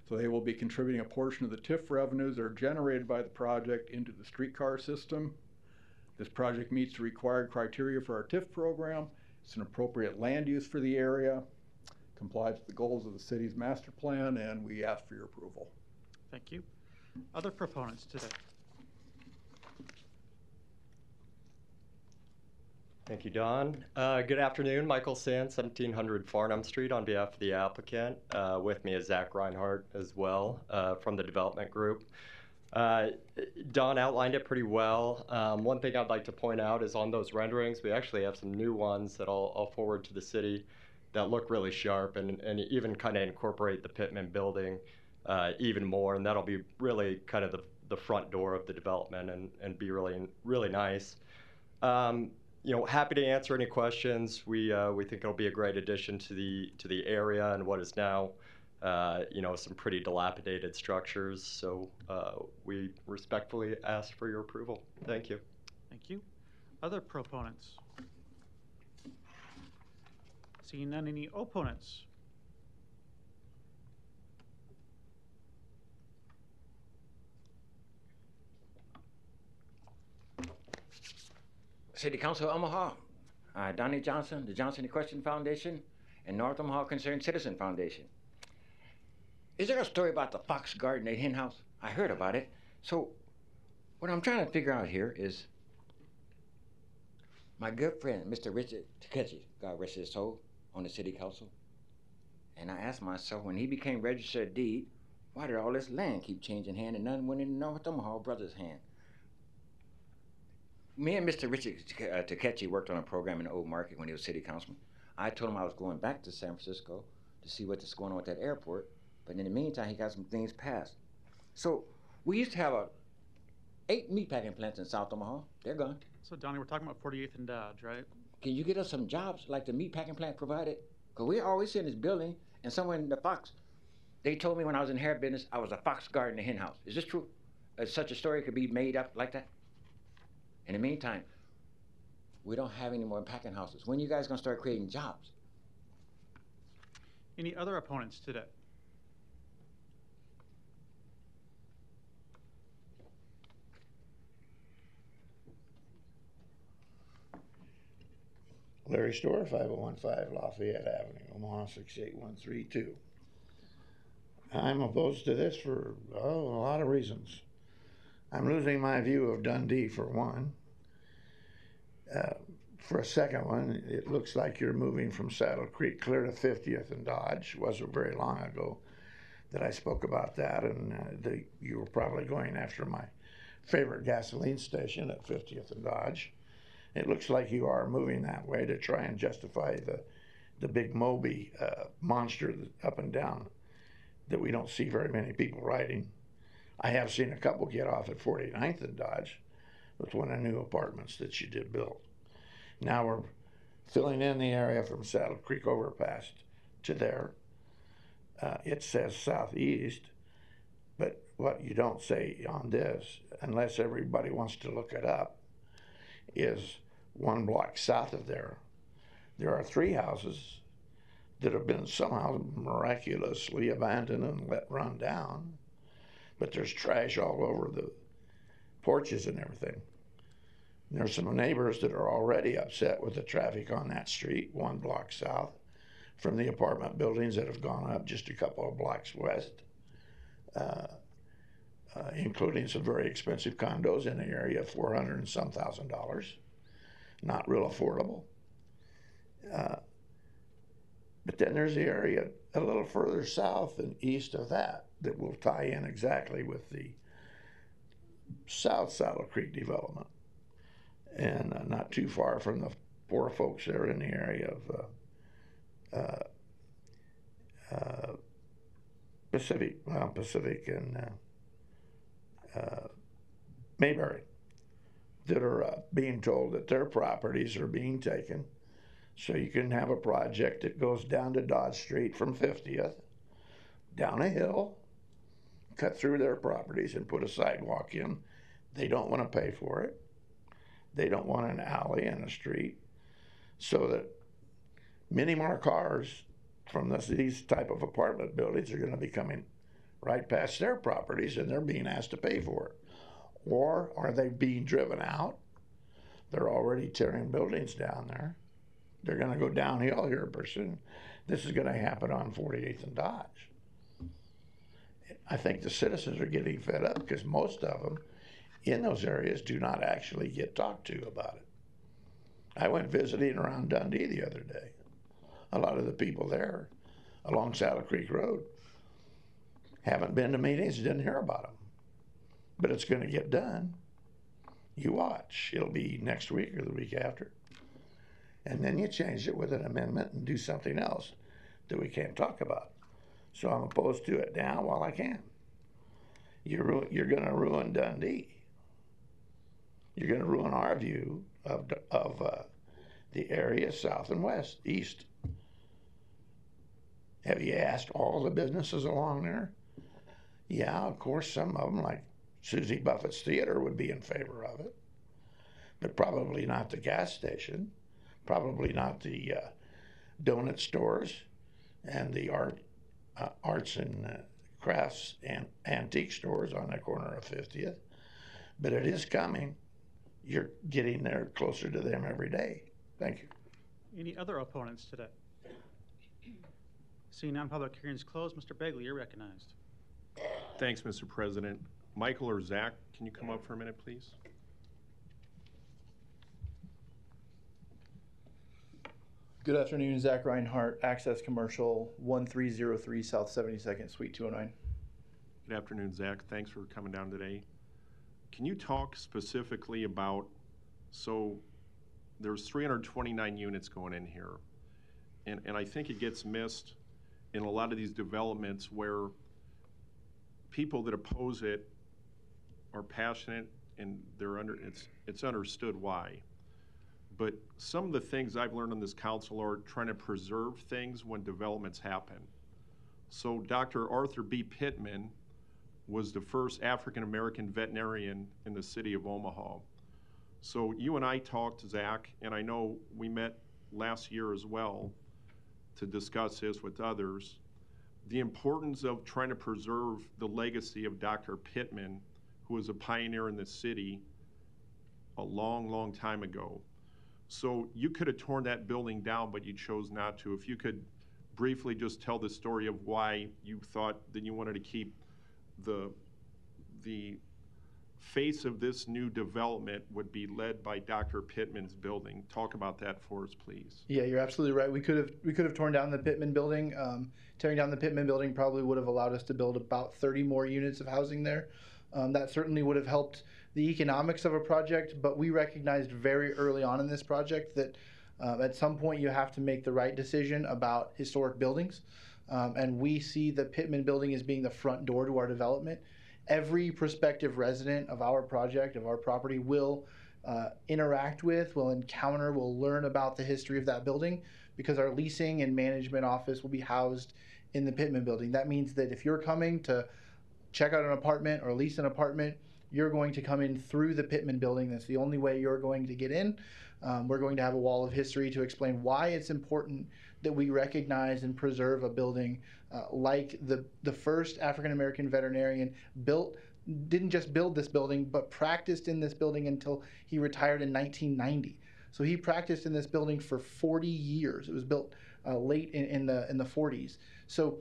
So they will be contributing a portion of the TIF revenues that are generated by the project into the streetcar system. This project meets the required criteria for our TIF program. It's an appropriate land use for the area, complies with the goals of the city's master plan, and we ask for your approval. Thank you. Other proponents today? Thank you, Don. Good afternoon, Michael Sands, 1700 Farnham Street on behalf of the applicant. With me is Zach Reinhardt as well from the development group. Don outlined it pretty well. One thing I'd like to point out is on those renderings, we actually have some new ones that I'll forward to the city that look really sharp and even kind of incorporate the Pittman building even more. And that'll be really kind of the front door of the development and be really nice. Happy to answer any questions. We think it'll be a great addition to the area and what is now, some pretty dilapidated structures. So we respectfully ask for your approval. Thank you. Thank you. Other proponents? Seeing none, any opponents? City Council of Omaha, Donnie Johnson, the Johnson Equestrian Foundation, and North Omaha Concerned Citizen Foundation. Is there a story about the Fox Garden at Hen House? I heard about it. So what I'm trying to figure out here is my good friend, Mr. Richard Takechi, God rest his soul, on the City Council. And I asked myself, when he became registered deed, why did all this land keep changing hand and none went in North Omaha Brothers' hand? Me and Mr. Richard Takechi worked on a program in the Old Market when he was city councilman. I told him I was going back to San Francisco to see what's going on with that airport, but in the meantime, he got some things passed. So we used to have 8 meatpacking plants in South Omaha. They're gone. So, Donnie, we're talking about 48th and Dodge, right? Can you get us some jobs like the meatpacking plant provided? Because we're always in this building, and somewhere in the Fox, they told me when I was in hair business, I was a Fox Garden, a hen house. Is this true? Such a story could be made up like that? In the meantime, we don't have any more packing houses. When are you guys going to start creating jobs? Any other opponents today? Larry Storr, 5015 Lafayette Avenue, Omaha 68132. I'm opposed to this for a lot of reasons. I'm losing my view of Dundee for one. For a second one, it looks like you're moving from Saddle Creek clear to 50th and Dodge. It wasn't very long ago that I spoke about that, and you were probably going after my favorite gasoline station at 50th and Dodge. It looks like you are moving that way to try and justify the big Moby monster up and down that we don't see very many people riding. I have seen a couple get off at 49th and Dodge with one of the new apartments that you did build. Now we're filling in the area from Saddle Creek overpass to there. It says southeast, but what you don't say on this, unless everybody wants to look it up, is 1 block south of there. There are 3 houses that have been somehow miraculously abandoned and let run down. But there's trash all over the porches and everything. And there's some neighbors that are already upset with the traffic on that street, 1 block south, from the apartment buildings that have gone up just a couple of blocks west, including some very expensive condos in the area of $400,000 and some thousand. Not real affordable. But then there's the area a little further south and east of that will tie in exactly with the South Saddle Creek development. And not too far from the poor folks there in the area of Pacific and Mayberry that are being told that their properties are being taken. So you can have a project that goes down to Dodge Street from 50th, down a hill, cut through their properties and put a sidewalk in. They don't want to pay for it. They don't want an alley and a street. So that many more cars from these type of apartment buildings are going to be coming right past their properties, and they're being asked to pay for it. Or are they being driven out? They're already tearing buildings down there. They're going to go downhill here pretty soon. This is going to happen on 48th and Dodge. I think the citizens are getting fed up because most of them in those areas do not actually get talked to about it. I went visiting around Dundee the other day. A lot of the people there along Saddle Creek Road haven't been to meetings, didn't hear about them. But it's going to get done. You watch. It'll be next week or the week after. And then you change it with an amendment and do something else that we can't talk about. So I'm opposed to it now while I can. You're going to ruin Dundee. You're going to ruin our view of the area south and west, east. Have you asked all the businesses along there? Yeah, of course, some of them, like Susie Buffett's Theater, would be in favor of it, but probably not the gas station, probably not the donut stores and the arts and crafts and antique stores on the corner of 50th. But it is coming. You're getting there closer to them every day. Thank you. Any other opponents today? Seeing none, public hearings closed. Mr. Begley, you're recognized. Thanks, Mr. President. Michael or Zach, can you come up for a minute, please? Good afternoon, Zach Reinhardt, Access Commercial, 1303 South 72nd, Suite 209. Good afternoon, Zach. Thanks for coming down today. Can you talk specifically about, so there's 329 units going in here, and I think it gets missed in a lot of these developments where people that oppose it are passionate and it's understood why. But some of the things I've learned on this council are trying to preserve things when developments happen. So Dr. Arthur B. Pittman was the first African-American veterinarian in the city of Omaha. So you and I talked, Zach, and I know we met last year as well to discuss this with others, the importance of trying to preserve the legacy of Dr. Pittman, who was a pioneer in the city a long, long time ago. So you could have torn that building down, but you chose not to. If you could briefly just tell the story of why you thought that you wanted to keep the face of this new development would be led by Dr. Pittman's building. Talk about that for us, please. Yeah, you're absolutely right. We could have torn down the Pittman building. Tearing down the Pittman building probably would have allowed us to build about 30 more units of housing there. That certainly would have helped the economics of a project, but we recognized very early on in this project that at some point you have to make the right decision about historic buildings. And we see the Pittman building as being the front door to our development. Every prospective resident of our project, of our property, will interact with, will encounter, will learn about the history of that building because our leasing and management office will be housed in the Pittman building. That means that if you're coming to check out an apartment or lease an apartment, you're going to come in through the Pittman building. That's the only way you're going to get in. We're going to have a wall of history to explain why it's important that we recognize and preserve a building like the first African-American veterinarian didn't just build this building, but practiced in this building until he retired in 1990. So he practiced in this building for 40 years. It was built late in the 40s. So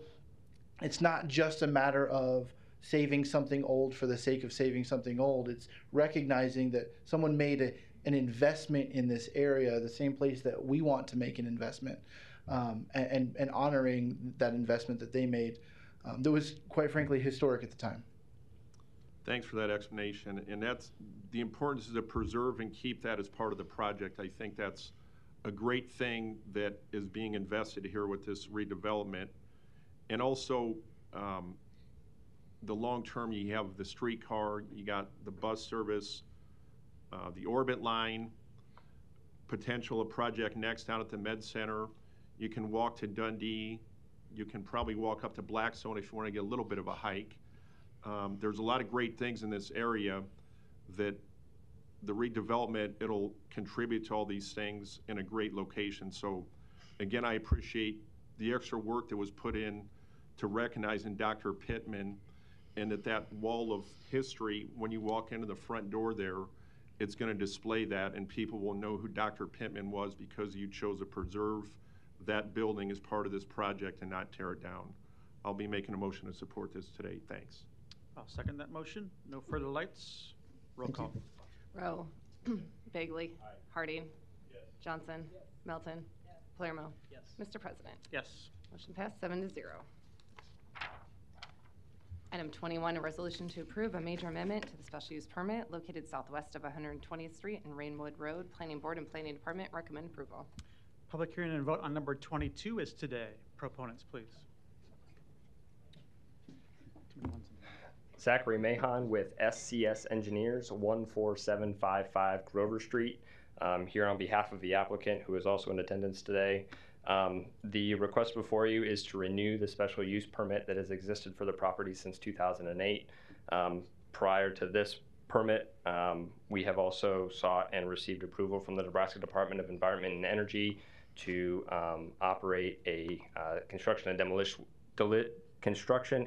it's not just a matter of saving something old for the sake of saving something old. It's recognizing that someone made an investment in this area, the same place that we want to make an investment, and honoring that investment that they made that was, quite frankly, historic at the time. Thanks for that explanation. And that's the importance is to preserve and keep that as part of the project. I think that's a great thing that is being invested here with this redevelopment. And also, the long term, you have the streetcar, you got the bus service, the Orbit line, potential a project next down at the Med Center. You can walk to Dundee. You can probably walk up to Blackstone if you want to get a little bit of a hike. There's a lot of great things in this area that the redevelopment, it'll contribute to all these things in a great location. So again, I appreciate the extra work that was put in to recognizing Dr. Pittman, and that wall of history, when you walk into the front door there, it's going to display that, and people will know who Dr. Pittman was because you chose to preserve that building as part of this project and not tear it down. I'll be making a motion to support this today. Thanks. I'll second that motion. No further lights. Roll call. Rowe. Bagley. Harding. Johnson. Melton. Palermo. Yes. Mr. President. Yes. Motion passed 7-0. Item 21, a resolution to approve a major amendment to the special use permit located southwest of 120th Street and Rainwood Road. Planning Board and Planning Department recommend approval. Public hearing and vote on number 22 is today. Proponents, please. Zachary Mahon with SCS Engineers, 14755 Grover Street, here on behalf of the applicant who is also in attendance today. The request before you is to renew the special use permit that has existed for the property since 2008. Prior to this permit, we have also sought and received approval from the Nebraska Department of Environment and Energy to operate a construction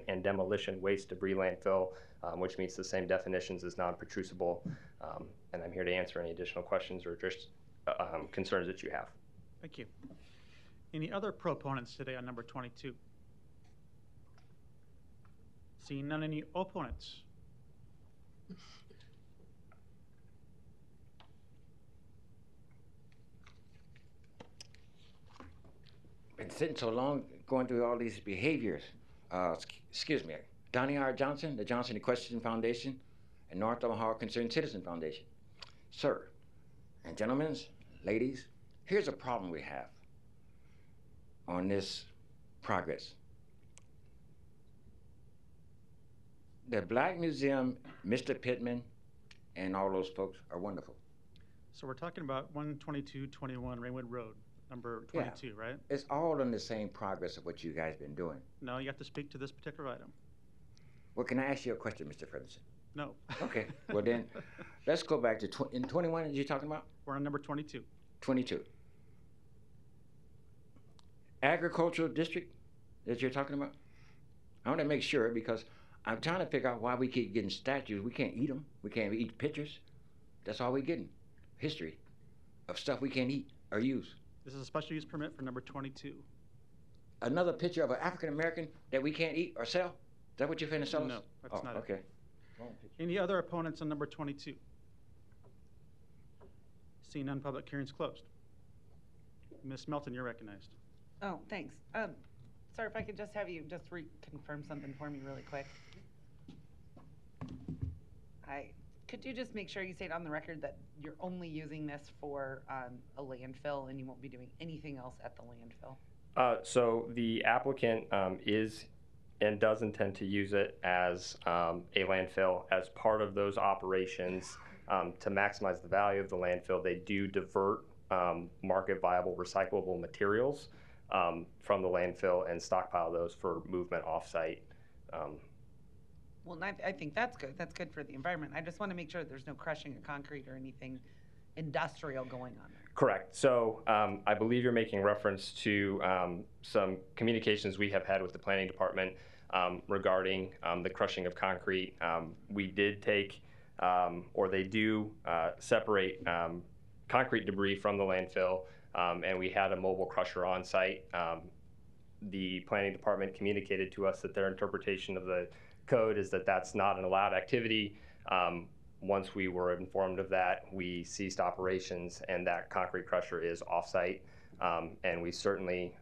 and demolition waste debris landfill, which meets the same definitions as non-protrusible. And I'm here to answer any additional questions or just concerns that you have. Thank you. Any other proponents today on number 22? Seeing none, any opponents? Been sitting so long going through all these behaviors. Excuse me. Donnie R. Johnson, the Johnson Equestrian Foundation, and North Omaha Concerned Citizen Foundation. Sir, and gentlemen, ladies, here's a problem we have on this progress. The Black Museum, Mr. Pittman, and all those folks are wonderful. So we're talking about 12221 Rainwood Road, number 22, right? It's all in the same progress of what you guys been doing. No, you have to speak to this particular item. Well, can I ask you a question, Mr. Ferguson? No. Okay, well then, let's go back to, in 21, you talking about? We're on number 22. 22. Agricultural district that you're talking about? I want to make sure because I'm trying to figure out why we keep getting statues. We can't eat them. We can't eat pictures. That's all we're getting. History of stuff we can't eat or use. This is a special use permit for number 22. Another picture of an African American that we can't eat or sell? Is that what you're finna sell us? No, that's not okay. it. Any other opponents on number 22? Seeing none, public hearing's closed. Ms. Melton, you're recognized. Oh, thanks. Sir, if I could just have you just reconfirm something for me really quick. Could you just make sure you say it on the record that you're only using this for a landfill and you won't be doing anything else at the landfill? So the applicant is and does intend to use it as a landfill. As part of those operations, to maximize the value of the landfill, they do divert market viable recyclable materials from the landfill and stockpile those for movement off-site. Well, I think that's good. That's good for the environment. I just want to make sure there's no crushing of concrete or anything industrial going on there. Correct. So I believe you're making reference to some communications we have had with the planning department regarding the crushing of concrete. We did take, or they do separate concrete debris from the landfill, and we had a mobile crusher on site. The planning department communicated to us that their interpretation of the code is that that's not an allowed activity. Once we were informed of that, we ceased operations, and that concrete crusher is off-site. And we certainly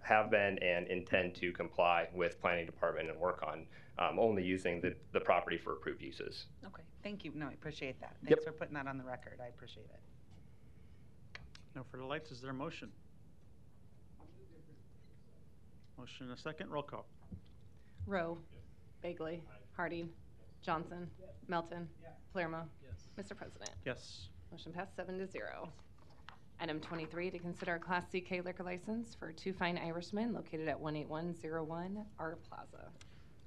have been and intend to comply with planning department and work on only using the property for approved uses. Okay, thank you. No, I appreciate that. Yep. Thanks for putting that on the record. I appreciate it. No further lights. Is there a motion? Motion and a second. Roll call. Rowe. Bagley. Harding. Johnson. Melton. Palermo. Mr. President. Yes. Motion passed 7-0. Item 23, to consider a Class CK liquor license for Two Fine Irishmen located at 18101 R Plaza.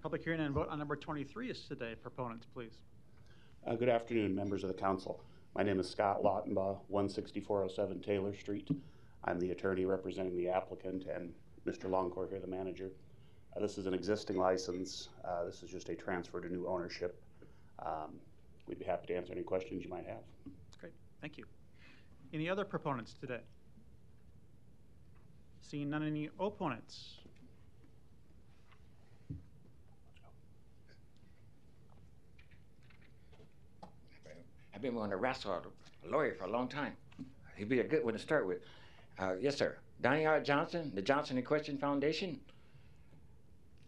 Public hearing and vote on number 23 is today. Proponents, please. Good afternoon, members of the council. My name is Scott Lautenbaugh, 16407 Taylor Street. I'm the attorney representing the applicant and Mr. Longcourt here, the manager. This is an existing license. This is just a transfer to new ownership. We'd be happy to answer any questions you might have. That's great. Thank you. Any other proponents today? Seeing none, any opponents? I've been wanting to wrestle a lawyer for a long time. He'd be a good one to start with. Yes, sir. Donnie R. Johnson, the Johnson and Question Foundation,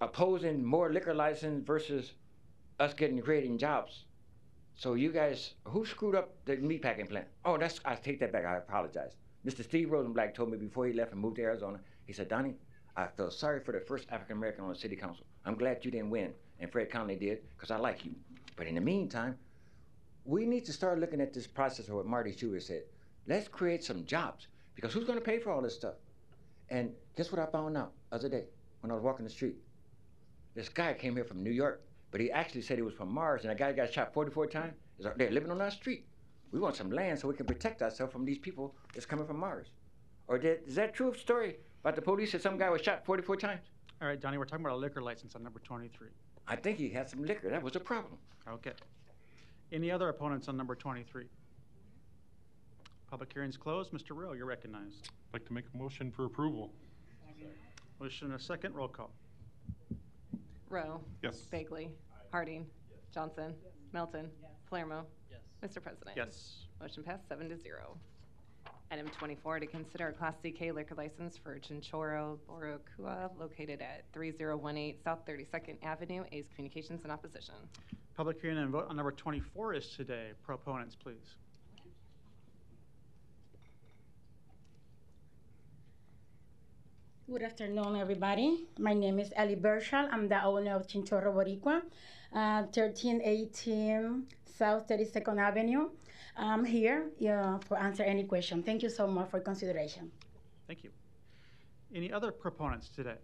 opposing more liquor license versus us creating jobs. So you guys, who screwed up the meatpacking plant? Oh, I take that back. I apologize. Mr. Steve Rosenblatt told me before he left and moved to Arizona, he said, Donnie, I feel sorry for the first African American on the city council. I'm glad you didn't win, and Fred Conley did, because I like you. But in the meantime, we need to start looking at this process of what Marty Schuler said. Let's create some jobs, because who's going to pay for all this stuff? And guess what I found out the other day when I was walking the street? This guy came here from New York, but he actually said he was from Mars, and a guy got shot 44 times. They're living on our street. We want some land so we can protect ourselves from these people that's coming from Mars. Or is that true story about the police that some guy was shot 44 times? All right, Donnie, we're talking about a liquor license on number 23. I think he had some liquor. That was a problem. Okay. Any other opponents on number 23? Public hearing's closed. Mr. Rowe, you're recognized. I'd like to make a motion for approval. Motion and a second. Roll call. Rowe. Yes. Bagley. Harding. Johnson. Melton. Palermo. Mr. President. Yes. Motion passed 7-0. Item 24, to consider a Class CK liquor license for Chinchorro Boricua located at 3018 South 32nd Avenue. A's Communications in opposition. Public hearing and vote on number 24 is today. Proponents, please. Good afternoon, everybody. My name is Ellie Bershal. I'm the owner of Chinchorro Boricua, 1318 South 32nd Avenue. I'm here to answer any question. Thank you so much for consideration. Thank you. Any other proponents today?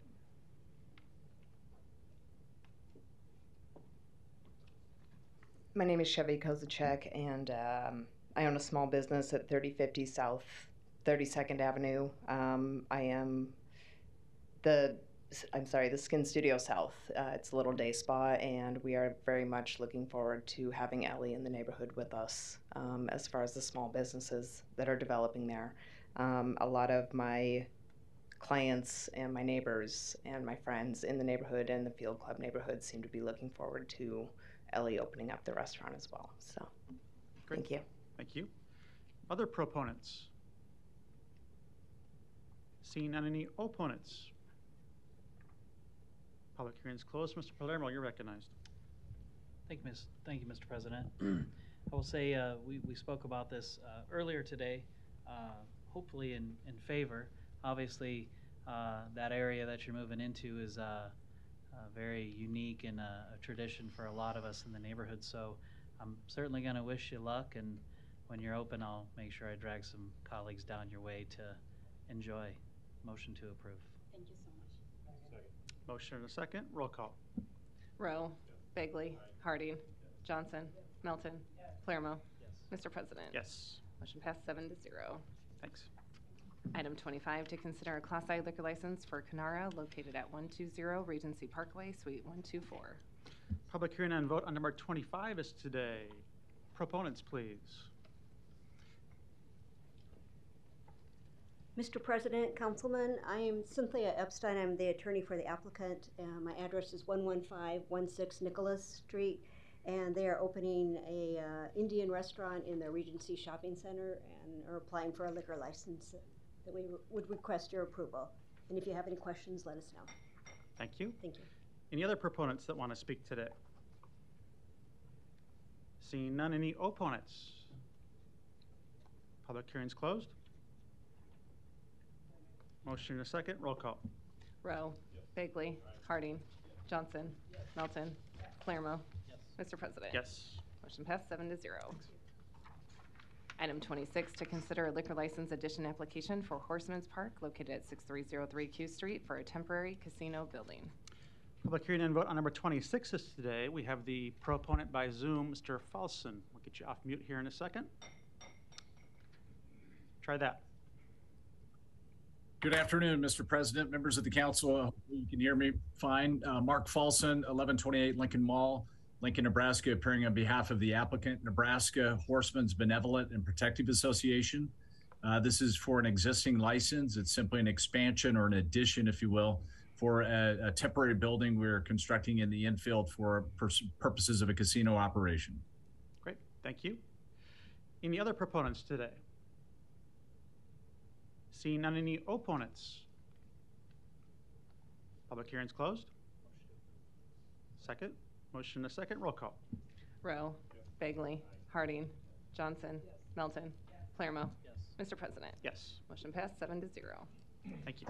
My name is Chevy Kozacek, and I own a small business at 3050 South 32nd Avenue. I am the Skin Studio South. It's a little day spa, and we are very much looking forward to having Ellie in the neighborhood with us as far as the small businesses that are developing there. A lot of my clients and my neighbors and my friends in the neighborhood and the Field Club neighborhood seem to be looking forward to Ellie opening up the restaurant as well. So, Great. Thank you. Thank you. Other proponents? Seeing none, any opponents? Public hearing's closed. Mr. Palermo, you're recognized. Thank you, Mr. President. I will say we spoke about this earlier today, hopefully in favor. Obviously, that area that you're moving into is very unique and a tradition for a lot of us in the neighborhood. So I'm certainly going to wish you luck, and when you're open, I'll make sure I drag some colleagues down your way to enjoy. Motion to approve. Thank you so much. Motion and a second. Roll call. Rowe. Bagley. Harding. Johnson. Melton. Palermo. Mr. President. Yes. Motion passed 7-0. Thanks. Item 25, to consider a Class I liquor license for Canara located at 120 Regency Parkway, Suite 124. Public hearing and vote on number 25 is today. Proponents, please. Mr. President, Councilman, I am Cynthia Epstein. I'm the attorney for the applicant. My address is 11516 Nicholas Street, and they are opening a Indian restaurant in the Regency Shopping Center and are applying for a liquor license that we would request your approval. And if you have any questions, let us know. Thank you. Thank you. Any other proponents that want to speak today? Seeing none, any opponents? Public hearing's closed. Motion and a second. Roll call. Rowe. Bagley. Harding. Johnson. Melton. Palermo. Mr. President. Yes. Motion passed 7-0. Item 26, to consider a liquor license addition application for Horseman's Park located at 6303 Q Street for a temporary casino building. Public hearing and vote on number 26 is today. We have the proponent by Zoom, Mr. Falson. We'll get you off mute here in a second. Try that. Good afternoon, Mr. President, members of the council. Hopefully you can hear me fine. Mark Falson, 1128 Lincoln Mall, Lincoln, Nebraska, appearing on behalf of the applicant, Nebraska Horsemen's Benevolent and Protective Association. This is for an existing license. It's simply an expansion or an addition, if you will, for a temporary building we're constructing in the infield for purposes of a casino operation. Great, thank you. Any other proponents today? Seeing none, any opponents? Public hearing's closed. Second. Motion and a second. Roll call. Rowe. Bagley. Harding. Johnson. Melton. Palermo. Mr. President. Yes. Motion passed 7-0. Thank you.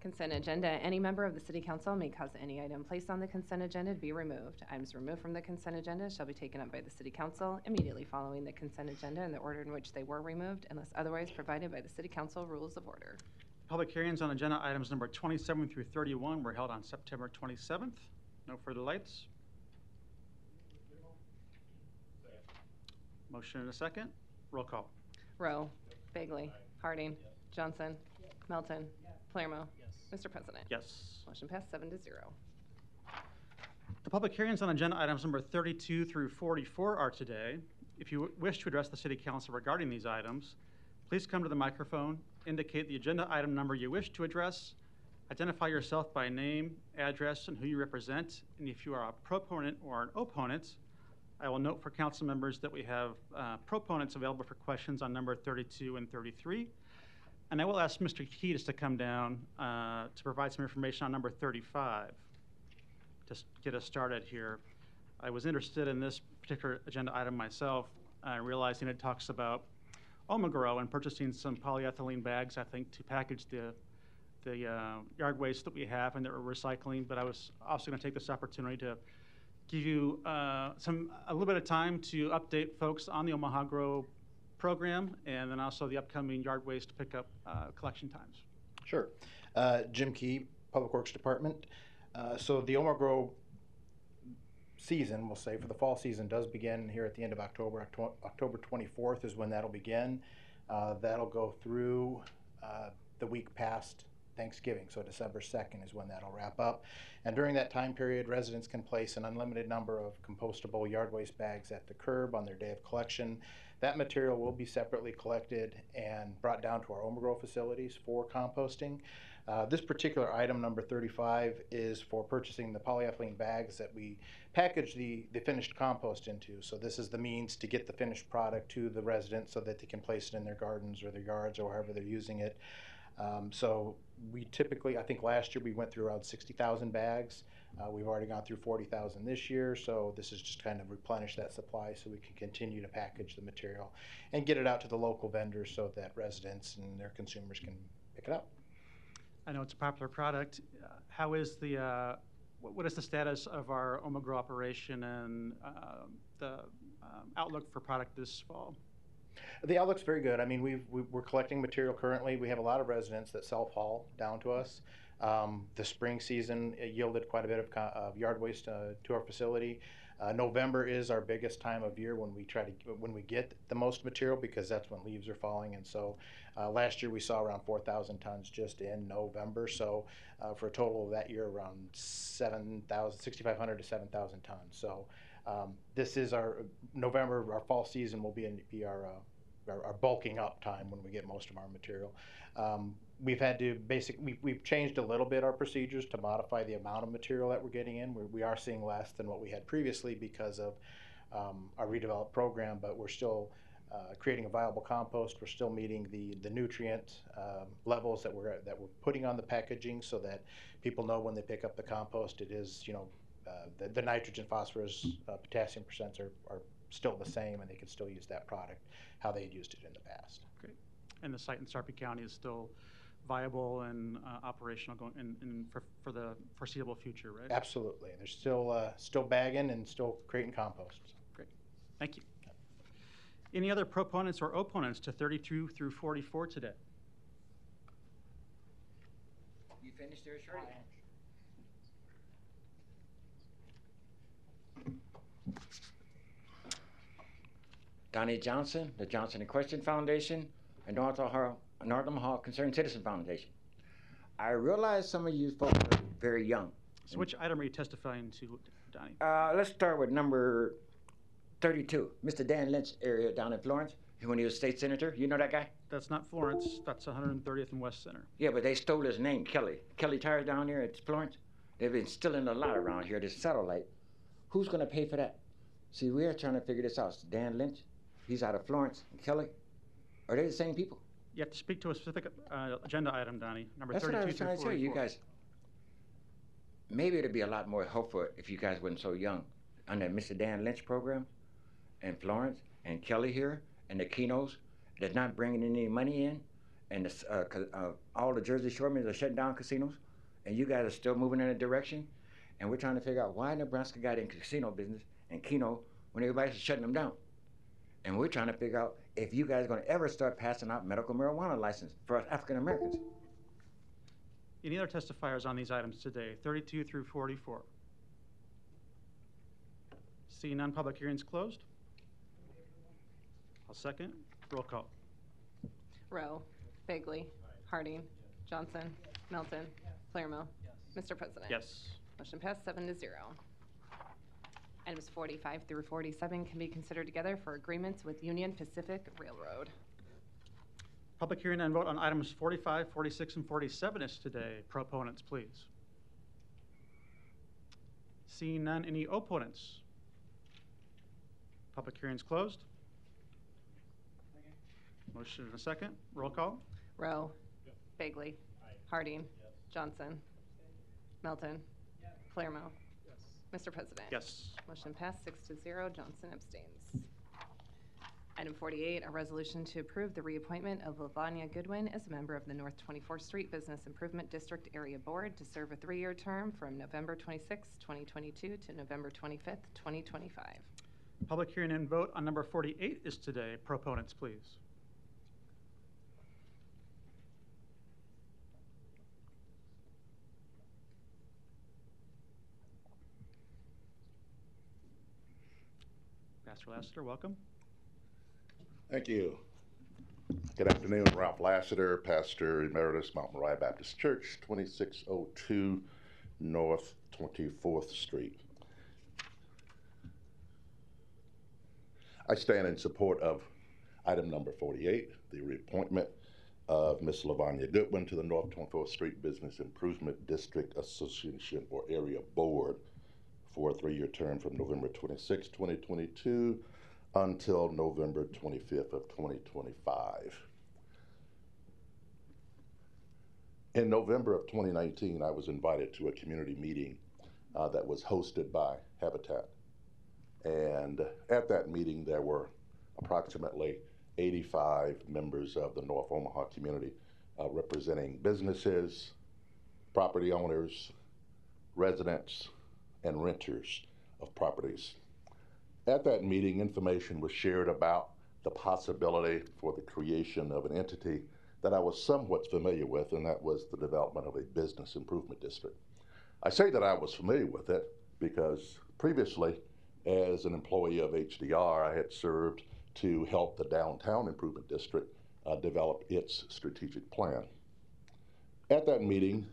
Consent agenda. Any member of the City Council may cause any item placed on the consent agenda to be removed. Items removed from the consent agenda shall be taken up by the City Council immediately following the consent agenda in the order in which they were removed, unless otherwise provided by the City Council Rules of Order. Public hearings on agenda items number 27 through 31 were held on September 27th. No further lights. Motion and a second. Roll call. Rowe. Bagley. Harding. Johnson. Melton. Palermo. Mr. President. Yes. Motion passed 7-0. The public hearings on agenda items number 32 through 44 are today. If you wish to address the City Council regarding these items, please come to the microphone, indicate the agenda item number you wish to address, identify yourself by name, address, and who you represent, and if you are a proponent or an opponent, I will note for council members that we have proponents available for questions on number 32 and 33. And I will ask Mr. Kiedis to come down to provide some information on number 35. Just get us started here. I was interested in this particular agenda item myself, realizing it talks about Omagro and purchasing some polyethylene bags, I think, to package the yard waste that we have and that we're recycling. But I was also going to take this opportunity to give you a little bit of time to update folks on the Omaha Grow program and then also the upcoming yard waste pickup collection times. Sure. Jim Key, Public Works Department. So the Omaha Grow season, we'll say, for the fall season does begin here at the end of October. October 24th is when that'll begin. That'll go through the week past Thanksgiving, so December 2nd is when that'll wrap up. And during that time period, residents can place an unlimited number of compostable yard waste bags at the curb on their day of collection. That material will be separately collected and brought down to our Omagrow facilities for composting. This particular item, number 35, is for purchasing the polyethylene bags that we package the finished compost into. So this is the means to get the finished product to the residents so that they can place it in their gardens or their yards or wherever they're using it. So we typically, I think last year we went through around 60,000 bags. We've already gone through 40,000 this year, so this is just kind of replenish that supply so we can continue to package the material and get it out to the local vendors so that residents and their consumers can pick it up. I know it's a popular product. How is the, what is the status of our Omagrow operation and the outlook for product this fall? The outlook's very good. I mean, we're collecting material currently. We have a lot of residents that self-haul down to us. The spring season yielded quite a bit of yard waste to our facility. November is our biggest time of year when we get the most material because that's when leaves are falling. And so last year we saw around 4,000 tons just in November. So for a total of that year around 6,500 to 7,000 tons. So this is our November, our fall season will be our bulking up time when we get most of our material. We've had to we've changed a little bit our procedures to modify the amount of material that we're getting in. We are seeing less than what we had previously because of our redeveloped program, but we're still creating a viable compost. We're still meeting the nutrient levels that we're putting on the packaging so that people know when they pick up the compost, it is, the nitrogen, phosphorus, potassium percents are still the same, and they can still use that product how they had used it in the past. Great. And the site in Sarpy County is still viable and operational going for the foreseeable future, right? Absolutely. They're still bagging and still creating compost. Great. Thank you. Any other proponents or opponents to 32 through 44 today? You finished there, Shirley? Donnie Johnson, the Johnson and Question Foundation, and North Omaha Concerned Citizen Foundation. I realize some of you folks are very young. So which item are you testifying to, Donnie? Let's start with number 32, Mr. Dan Lynch area down in Florence, when he was state senator. You know that guy? That's not Florence. That's 130th and West Center. Yeah, but they stole his name, Kelly. Kelly Tires down there at Florence. They've been stealing a lot around here, this satellite. Who's going to pay for that? See, we're trying to figure this out. Dan Lynch, he's out of Florence. And Kelly, are they the same people? You have to speak to a specific agenda item, Donnie, number That's 32 what I was through trying to tell 44. you guys. Maybe it'd be a lot more helpful if you guys wasn't so young. Under Mr. Dan Lynch program, and Florence and Kelly here, and the Kinos, that's not bringing any money in, and all the Jersey Shoremen are shutting down casinos, and you guys are still moving in a direction, and we're trying to figure out why Nebraska got in casino business and Keno when everybody's shutting them down. And we're trying to figure out if you guys are going to ever start passing out medical marijuana license for us African Americans. Any other testifiers on these items today, 32 through 44? Seeing none, public hearing's closed. I'll second. Roll call. Rowe, Bagley, Harding, Johnson, Melton, Palermo. Mr. President. Yes. Motion passed 7-0. Items 45 through 47 can be considered together for agreements with Union Pacific Railroad. Public hearing and vote on items 45, 46, and 47 is today. Proponents, please. Seeing none, any opponents? Public hearing's closed. Motion and a second. Roll call. Rowe, Bagley, Harding, Johnson, Melton, Palermo. Mr. President. Yes. Motion passed 6-0. Johnson abstains. Item 48, a resolution to approve the reappointment of Lavanya Goodwin as a member of the North 24th Street Business Improvement District Area Board to serve a 3-year term from November 26, 2022 to November 25th, 2025. Public hearing and vote on number 48 is today. Proponents, please. Pastor Lassiter, welcome. Thank you. Good afternoon. Ralph Lassiter, Pastor Emeritus, Mount Moriah Baptist Church, 2602 North 24th Street. I stand in support of item number 48, the reappointment of Ms. Lavanya Goodwin to the North 24th Street Business Improvement District Association or Area Board for a 3-year term from November 26, 2022 until November 25th of 2025. In November of 2019, I was invited to a community meeting that was hosted by Habitat. And at that meeting, there were approximately 85 members of the North Omaha community representing businesses, property owners, residents, and renters of properties. At that meeting, information was shared about the possibility for the creation of an entity that I was somewhat familiar with, and that was the development of a business improvement district. I say that I was familiar with it because previously, as an employee of HDR, I had served to help the Downtown Improvement District develop its strategic plan. At that meeting,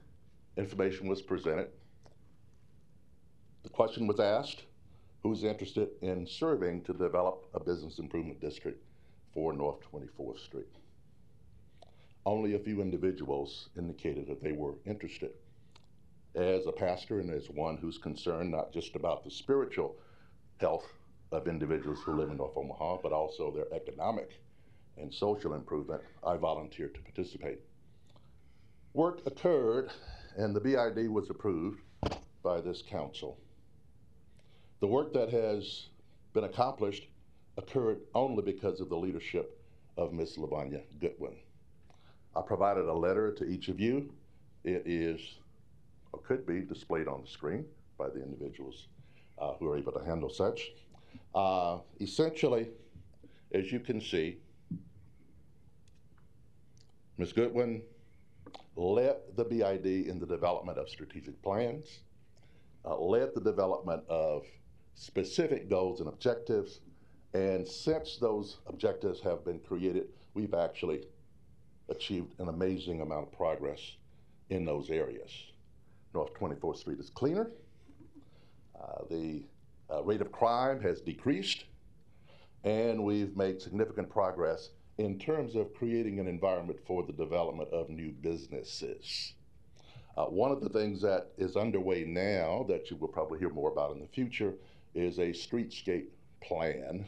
information was presented. The question was asked, who's interested in serving to develop a business improvement district for North 24th Street? Only a few individuals indicated that they were interested. As a pastor and as one who's concerned not just about the spiritual health of individuals who live in North Omaha, but also their economic and social improvement, I volunteered to participate. Work occurred and the BID was approved by this council. The work that has been accomplished occurred only because of the leadership of Ms. Lavanya Goodwin. I provided a letter to each of you. It is, or could be, displayed on the screen by the individuals who are able to handle such. Essentially, as you can see, Ms. Goodwin led the BID in the development of strategic plans, led the development of specific goals and objectives, and since those objectives have been created, we've actually achieved an amazing amount of progress in those areas. North 24th Street is cleaner. The rate of crime has decreased, and we've made significant progress in terms of creating an environment for the development of new businesses. One of the things that is underway now that you will probably hear more about in the future is a streetscape plan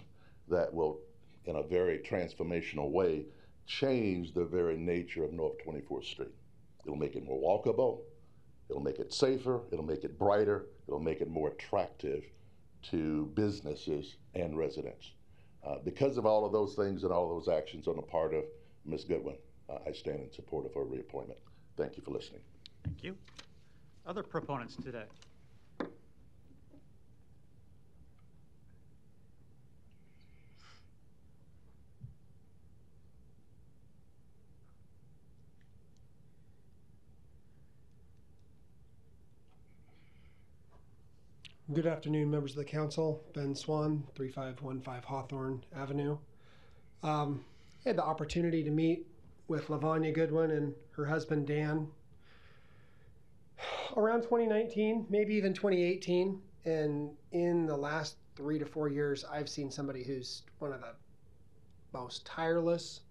that will, in a very transformational way, change the very nature of North 24th Street. It'll make it more walkable, it'll make it safer, it'll make it brighter, it'll make it more attractive to businesses and residents. Because of all of those things and all those actions on the part of Ms. Goodwin, I stand in support of her reappointment. Thank you for listening. Thank you. Other proponents today? Good afternoon, members of the council. Ben Swan, 3515 Hawthorne Avenue. I had the opportunity to meet with Lavanya Goodwin and her husband Dan around 2019, maybe even 2018. And in the last 3 to 4 years, I've seen somebody who's one of the most tireless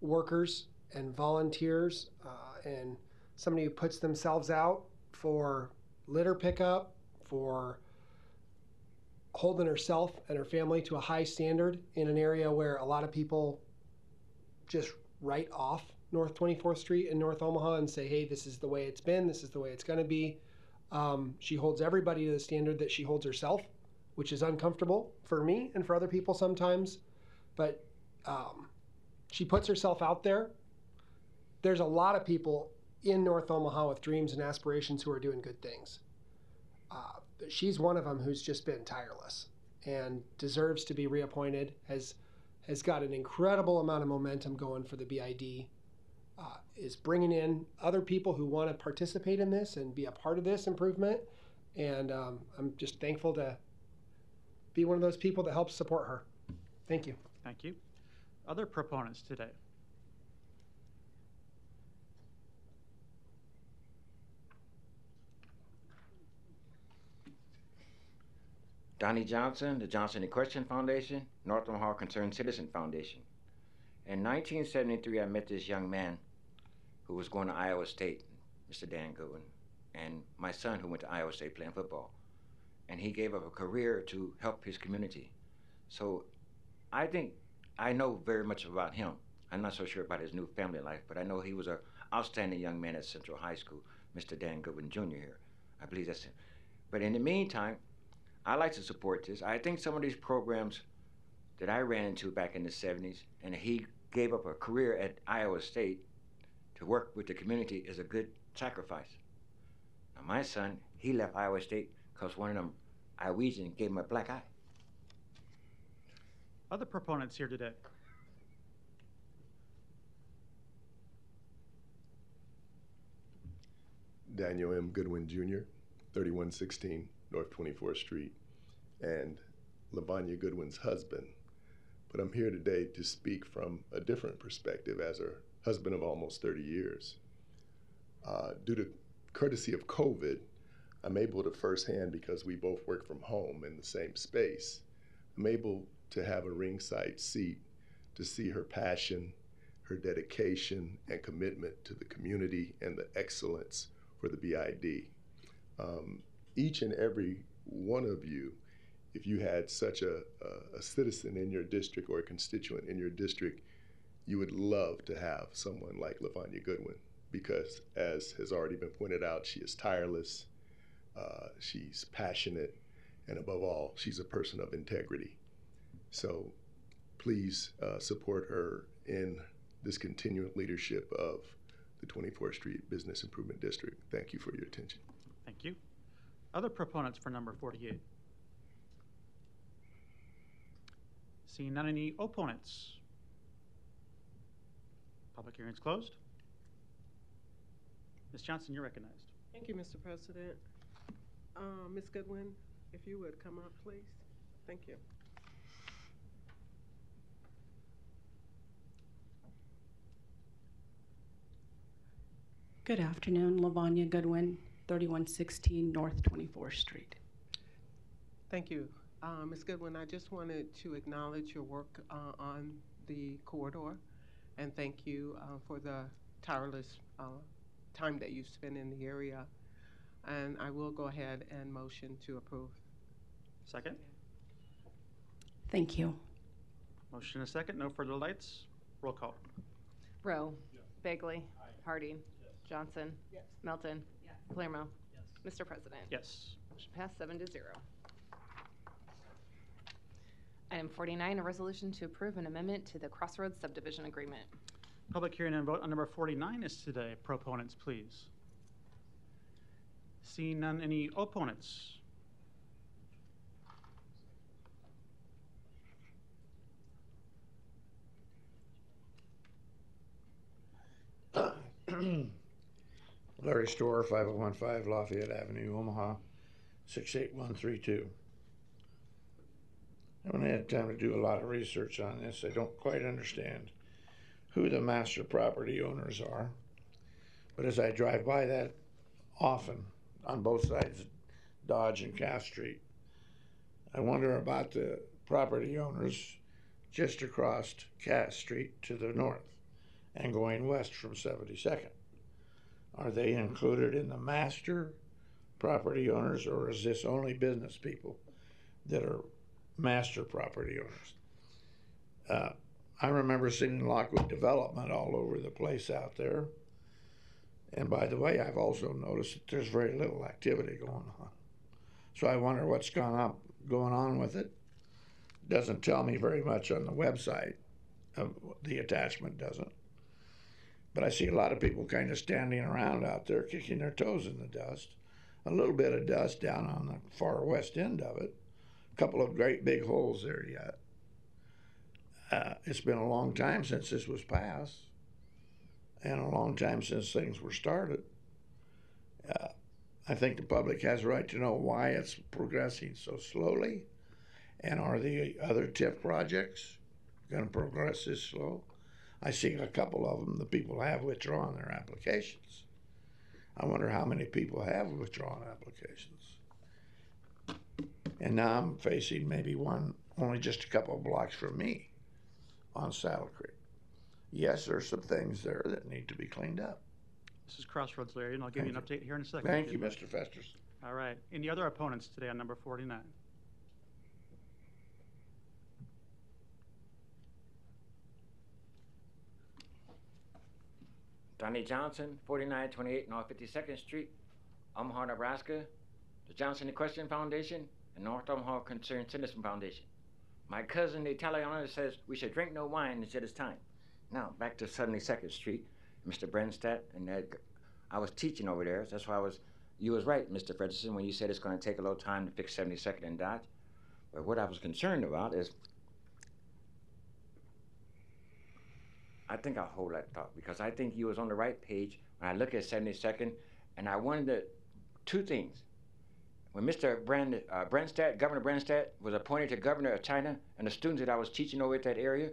workers and volunteers, and somebody who puts themselves out for litter pickup, for holding herself and her family to a high standard in an area where a lot of people just write off North 24th Street in North Omaha and say, hey, this is the way it's been, this is the way it's going to be. She holds everybody to the standard that she holds herself, which is uncomfortable for me and for other people sometimes. But she puts herself out there. There's a lot of people in North Omaha with dreams and aspirations who are doing good things. She's one of them who's just been tireless and deserves to be reappointed, has got an incredible amount of momentum going for the BID, is bringing in other people who want to participate in this and be a part of this improvement. And I'm just thankful to be one of those people that helps support her. Thank you. Thank you. Other proponents today? Donnie Johnson, the Johnson and Question Foundation, North Omaha Concerned Citizen Foundation. In 1973, I met this young man who was going to Iowa State, Mr. Dan Goodwin, and my son who went to Iowa State playing football. And he gave up a career to help his community. So I think I know very much about him. I'm not so sure about his new family life, but I know he was an outstanding young man at Central High School, Mr. Dan Goodwin Jr. here. I believe that's him. But in the meantime, I like to support this. I think some of these programs that I ran into back in the 70s, and he gave up a career at Iowa State to work with the community, is a good sacrifice. Now my son, he left Iowa State because one of them Iowesians gave him a black eye. Other proponents here today? Daniel M. Goodwin Jr., 3116 North 24th Street, and Lavanya Goodwin's husband. But I'm here today to speak from a different perspective as her husband of almost 30 years. Due to courtesy of COVID, I'm able to firsthand, because we both work from home in the same space, I'm able to have a ringside seat to see her passion, her dedication, and commitment to the community and the excellence for the BID. Each and every one of you, if you had such a citizen in your district or a constituent in your district, you would love to have someone like Lavanya Goodwin, because as has already been pointed out, she is tireless, she's passionate, and above all, she's a person of integrity. So please support her in this continuing leadership of the 24th Street Business Improvement District. Thank you for your attention. Thank you. Other proponents for number 48? Seeing none, any opponents? Public hearing's closed. Ms. Johnson, you're recognized. Thank you, Mr. President. Ms. Goodwin, if you would come up, please. Thank you. Good afternoon, Lavanya Goodwin, 3116 North 24th Street. Thank you. Ms. Goodwin, I just wanted to acknowledge your work on the corridor, and thank you for the tireless time that you spend in the area. And I will go ahead and motion to approve. Second? Thank you. Motion and a second. No further lights. Roll call. Rowe. Bagley. Harding. Johnson. Melton. Palermo. Mr. President. Yes. Motion passed 7-0. Item 49, a resolution to approve an amendment to the Crossroads subdivision agreement. Public hearing and vote on number 49 is today. Proponents, please. Seeing none, any opponents? Larry Storr, 5015 Lafayette Avenue, Omaha, 68132. I haven't had time to do a lot of research on this. I don't quite understand who the master property owners are. But as I drive by that often on both sides, Dodge and Cass Street, I wonder about the property owners just across Cass Street to the north and going west from 72nd. Are they included in the master property owners, or is this only business people that are master property owners? I remember seeing Lockwood Development all over the place out there. And by the way, I've also noticed that there's very little activity going on. So I wonder what's going on with it. Doesn't tell me very much on the website. The attachment doesn't. But I see a lot of people kind of standing around out there kicking their toes in the dust. A little bit of dust down on the far west end of it. A couple of great big holes there yet. It's been a long time since this was passed, and a long time since things were started. I think the public has a right to know why it's progressing so slowly, and are the other TIF projects going to progress this slow? I see a couple of them, the people have withdrawn their applications. I wonder how many people have withdrawn applications. And now I'm facing maybe one only just a couple of blocks from me on Saddle Creek. Yes, there's some things there that need to be cleaned up. This is Crossroads, Larry, and I'll give you an update here in a second. Thank you, Mr. Festers. All right. Any other opponents today on number 49? Donnie Johnson, 4928 North 52nd Street, Omaha, Nebraska. The Johnson Equestrian Foundation and North Omaha Concerned Citizen Foundation. My cousin, the Italiano, says we should drink no wine until it's time. Now, back to 72nd Street, Mr. Brenstadt, and I was teaching over there. That's why you was right, Mr. Fredrickson, when you said it's going to take a little time to fix 72nd and Dodge. But what I was concerned about is, I think I'll hold that thought, because I think you was on the right page when I look at 72nd, and I wondered two things. When Mr. Brenstadt, Governor Brenstadt, was appointed to governor of China, and the students that I was teaching over at that area,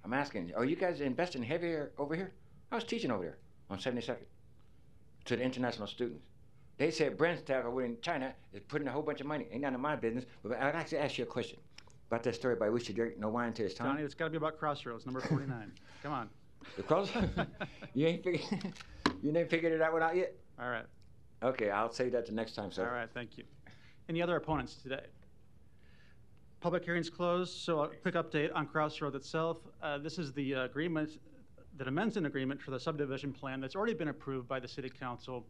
I'm asking, are you guys investing heavier over here? I was teaching over there on 72nd to the international students. They said Brenstadt over in China is putting a whole bunch of money. Ain't none of my business, but I'd like to ask you a question about that story about we should drink no wine till it's time. Johnny, it's got to be about Crossroads, number 49. Come on. The Crossroads? You ain't figured that one out yet? All right. Okay, I'll say that the next time, sir. All right, thank you. Any other opponents today? Public hearing's closed, so a quick update on Crossroads itself. This is the agreement that amends an agreement for the subdivision plan that's already been approved by the City Council.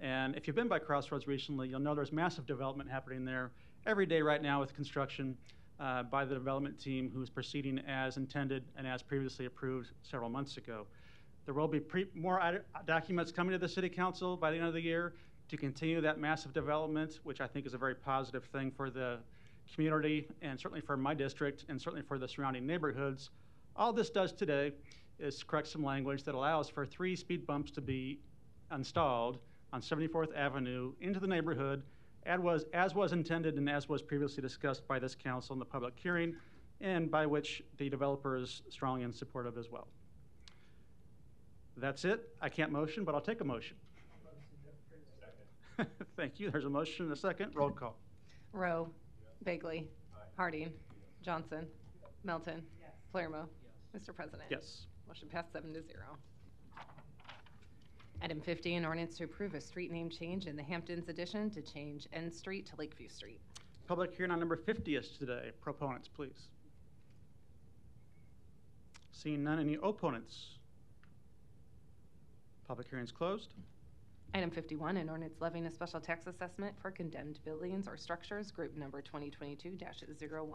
And if you've been by Crossroads recently, you'll know there's massive development happening there every day right now with construction by the development team who's proceeding as intended and as previously approved several months ago. There will be more documents coming to the City Council by the end of the year to continue that massive development, which I think is a very positive thing for the community and certainly for my district and certainly for the surrounding neighborhoods. All this does today is correct some language that allows for 3 speed bumps to be installed on 74th Avenue into the neighborhood as was intended and as was previously discussed by this council in the public hearing, and by which the developer is strongly in support of as well. That's it. I can't motion, but I'll take a motion. Thank you. There's a motion and a second. Roll call. Rowe. Bagley. Harding. Johnson. Melton. Palermo. Mr. President. Yes. Motion passed 7-0. Item 50, an ordinance to approve a street name change in the Hamptons addition to change N Street to Lakeview Street. Public hearing on number 50 is today. Proponents, please. Seeing none, any opponents? Public hearing is closed. Item 51, an ordinance levying a special tax assessment for condemned buildings or structures, group number 2022-01.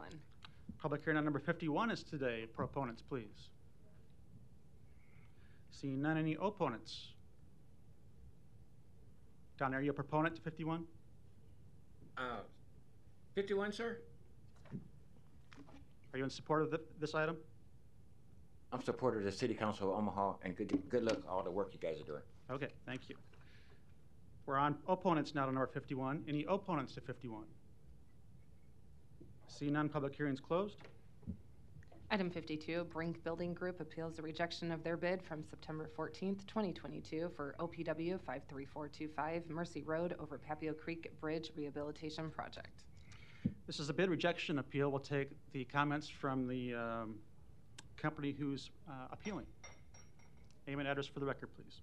Public hearing on number 51 is today. Proponents, please. Seeing none, any opponents? Don, are you a proponent to 51? 51, sir? Are you in support of this item? I'm supporter of the City Council of Omaha, and good luck all the work you guys are doing. Okay, thank you. We're on opponents now to number 51. Any opponents to 51? See none, public hearing is closed. Item 52, Brink Building Group appeals the rejection of their bid from September 14th, 2022 for OPW 53425 Mercy Road over Papio Creek Bridge Rehabilitation Project. This is a bid rejection appeal. We'll take the comments from the company who's appealing. Name and address for the record, please.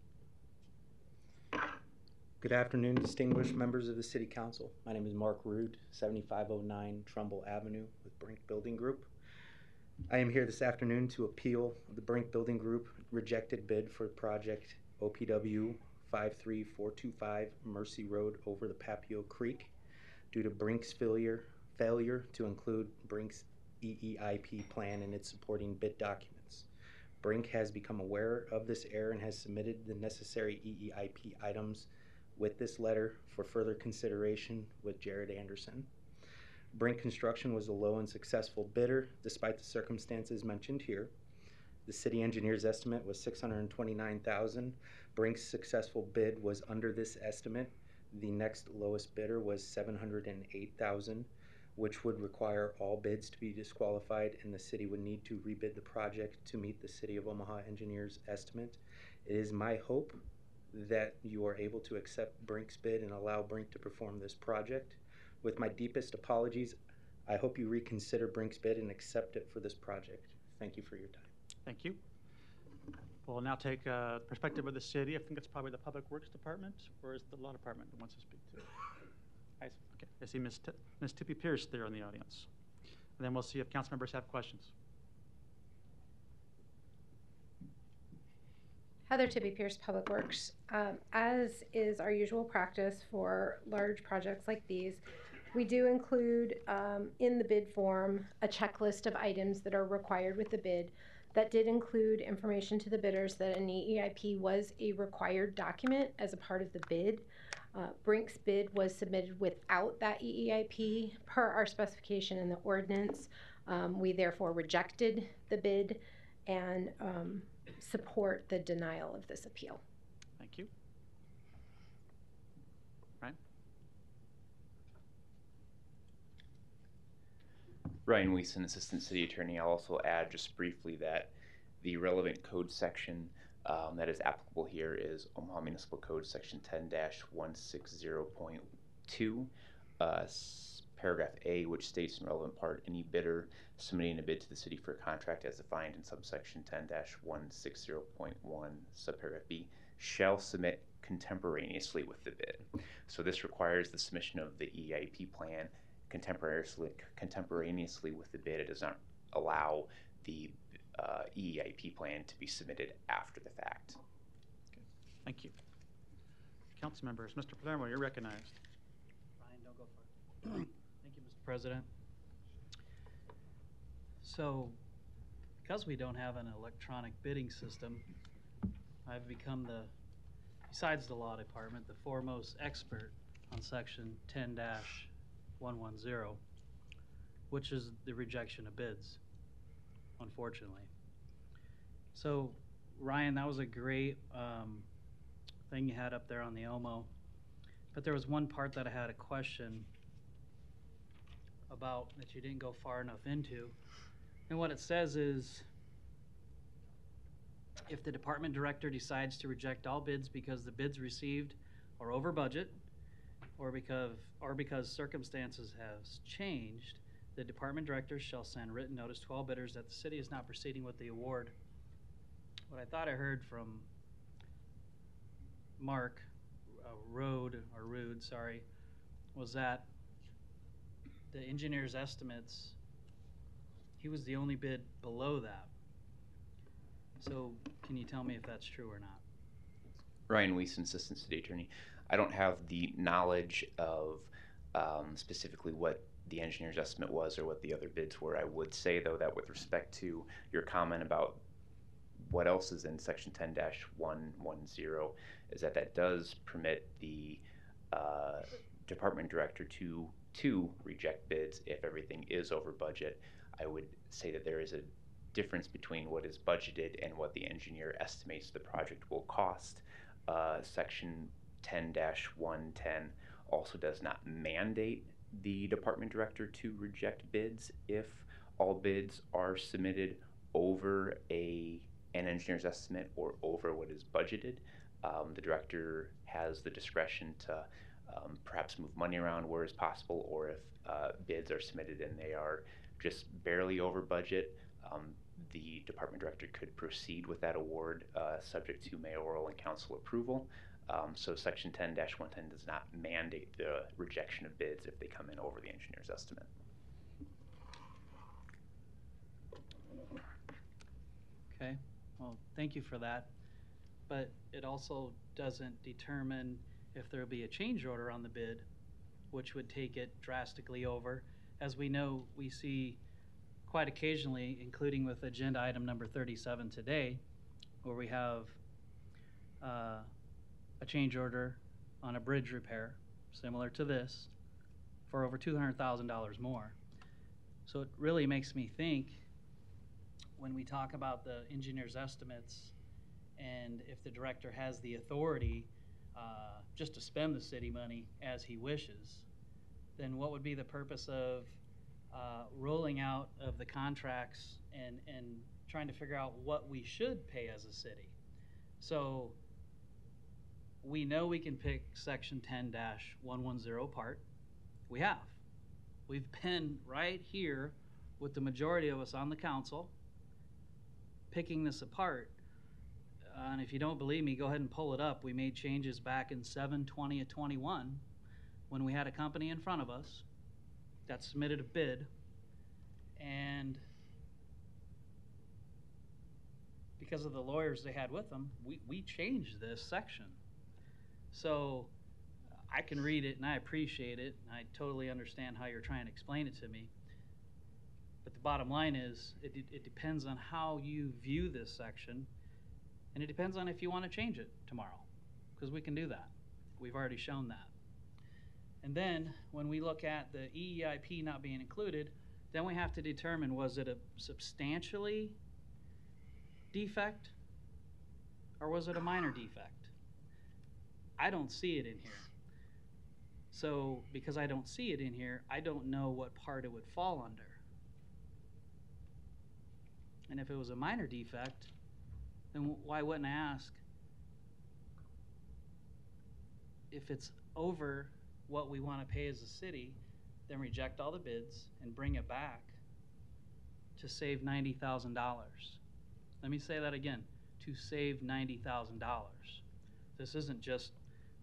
Good afternoon, distinguished members of the City Council. My name is Mark Rood, 7509 Trumbull Avenue with Brink Building Group. I am here this afternoon to appeal the Brink Building Group rejected bid for project OPW 53425 Mercy Road over the Papio Creek due to Brink's failure to include Brink's EEIP plan in its supporting bid documents. Brink has become aware of this error and has submitted the necessary EEIP items with this letter for further consideration with Jared Anderson. Brink Construction was a low and successful bidder despite the circumstances mentioned here. The city engineer's estimate was $629,000. Brink's successful bid was under this estimate. The next lowest bidder was $708,000, which would require all bids to be disqualified, and the city would need to rebid the project to meet the City of Omaha engineer's estimate. It is my hope that you are able to accept Brink's bid and allow Brink to perform this project. With my deepest apologies, I hope you reconsider Brink's bid and accept it for this project. Thank you for your time. Thank you. We'll now take a perspective of the city. I think it's probably the Public Works Department, or is the Law Department that wants to speak to? Okay. I see Ms. Tippy Pierce there in the audience. And then we'll see if council members have questions. Heather Tippy Pierce, Public Works. As is our usual practice for large projects like these, we do include in the bid form a checklist of items that are required with the bid. That did include information to the bidders that an EEIP was a required document as a part of the bid. Brink's bid was submitted without that EEIP per our specification in the ordinance. We therefore rejected the bid and support the denial of this appeal. Thank you. Ryan? Ryan Wiesen, Assistant City Attorney. I'll also add just briefly that the relevant code section that is applicable here is Omaha Municipal Code Section 10-160.2, paragraph A, which states in relevant part, any bidder submitting a bid to the city for a contract as defined in subsection 10-160.1, subparagraph B, shall submit contemporaneously with the bid. So this requires the submission of the EIP plan contemporaneously with the bid. It does not allow the EIP plan to be submitted after the fact. Okay. Thank you. Council members, Mr. Palermo, you're recognized. Ryan, don't go for it. Thank you, Mr. President. So, because we don't have an electronic bidding system, I've become besides the law department, the foremost expert on section 10-110, which is the rejection of bids, unfortunately. So, Ryan, that was a great thing you had up there on the OMO, but there was one part that I had a question about that you didn't go far enough into. And what it says is, if the department director decides to reject all bids because the bids received are over budget, or because circumstances have changed, the department director shall send written notice to all bidders that the city is not proceeding with the award. What I thought I heard from Mark Rood, was that the engineer's estimates, he was the only bid below that. So can you tell me if that's true or not? Ryan Weiss, Assistant City Attorney. I don't have the knowledge of specifically what the engineer's estimate was or what the other bids were. I would say, though, that with respect to your comment about what else is in Section 10-110, is that that does permit the department director to reject bids if everything is over budget. I would say that there is a difference between what is budgeted and what the engineer estimates the project will cost. Section 10-110 also does not mandate the department director to reject bids if all bids are submitted over an engineer's estimate or over what is budgeted. The director has the discretion to perhaps move money around where is possible, or if bids are submitted and they are just barely over budget, the department director could proceed with that award subject to mayoral and council approval. So Section 10-110 does not mandate the rejection of bids if they come in over the engineer's estimate. Okay, well, thank you for that. But it also doesn't determine if there'll be a change order on the bid, which would take it drastically over. As we know, we see quite occasionally, including with agenda item number 37 today, where we have a change order on a bridge repair, similar to this, for over $200,000 more. So it really makes me think, when we talk about the engineer's estimates, and if the director has the authority just to spend the city money as he wishes, then what would be the purpose of rolling out of the contracts and trying to figure out what we should pay as a city? So we know we can pick Section 10-110 apart. We have. We've been right here with the majority of us on the council picking this apart. And if you don't believe me, go ahead and pull it up. We made changes back in 7/20/21 when we had a company in front of us that submitted a bid, and because of the lawyers they had with them, we changed this section. So I can read it and I appreciate it, and I totally understand how you're trying to explain it to me. But the bottom line is, it depends on how you view this section, and it depends on if you want to change it tomorrow, because we can do that. We've already shown that. And then when we look at the EEIP not being included, then we have to determine, was it a substantially defect or was it a minor defect? I don't see it in here. So because I don't see it in here, I don't know what part it would fall under. And if it was a minor defect, then why wouldn't I ask if it's over what we want to pay as a city, then reject all the bids and bring it back to save $90,000. Let me say that again, to save $90,000. This isn't just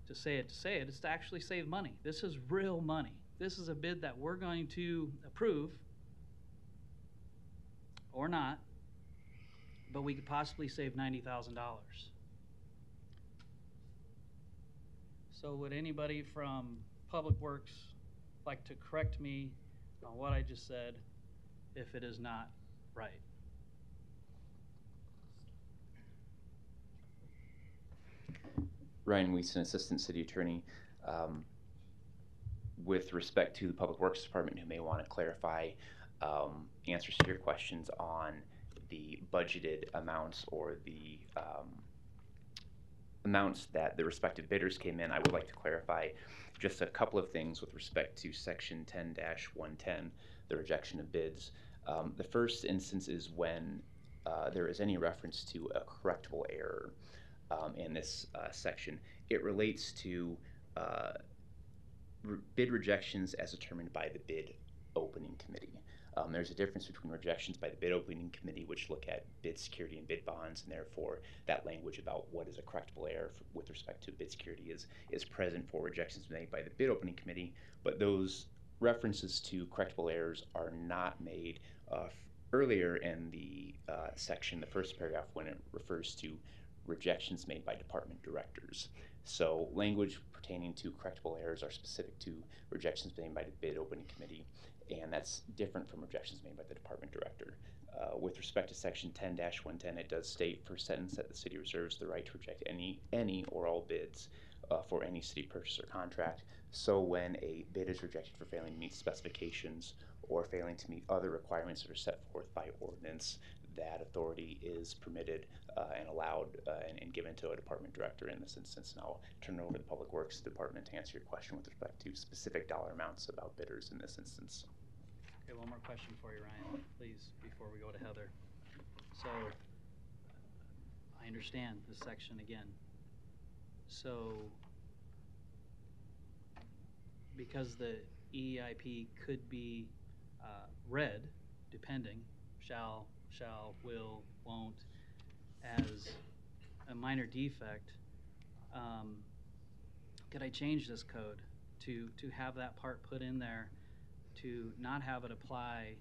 to say it, it's to actually save money. This is real money. This is a bid that we're going to approve or not, but we could possibly save $90,000. So would anybody from Public Works like to correct me on what I just said if it is not right? Ryan Weiss, Assistant City Attorney. With respect to the Public Works Department, who may want to clarify answers to your questions on the budgeted amounts or the amounts that the respective bidders came in, I would like to clarify just a couple of things with respect to Section 10-110, the rejection of bids. The first instance is when there is any reference to a correctable error in this section. It relates to bid rejections as determined by the bid opening committee. There's a difference between rejections by the bid opening committee, which look at bid security and bid bonds, and therefore that language about what is a correctable error with respect to bid security is present for rejections made by the bid opening committee, but those references to correctable errors are not made earlier in the section, the first paragraph, when it refers to rejections made by department directors. So language pertaining to correctable errors are specific to rejections made by the bid opening committee, and that's different from rejections made by the department director. With respect to section 10-110, it does state for sentence that the city reserves the right to reject any or all bids for any city purchase or contract. So when a bid is rejected for failing to meet specifications or failing to meet other requirements that are set forth by ordinance, that authority is permitted and allowed and given to a department director in this instance. And I'll turn it over to the Public Works Department to answer your question with respect to specific dollar amounts about bidders in this instance. Okay, one more question for you, Ryan, please, before we go to Heather. So, I understand this section again. So, because the EIP could be read, depending, shall, will, won't, as a minor defect, could I change this code to have that part put in there, to not have it apply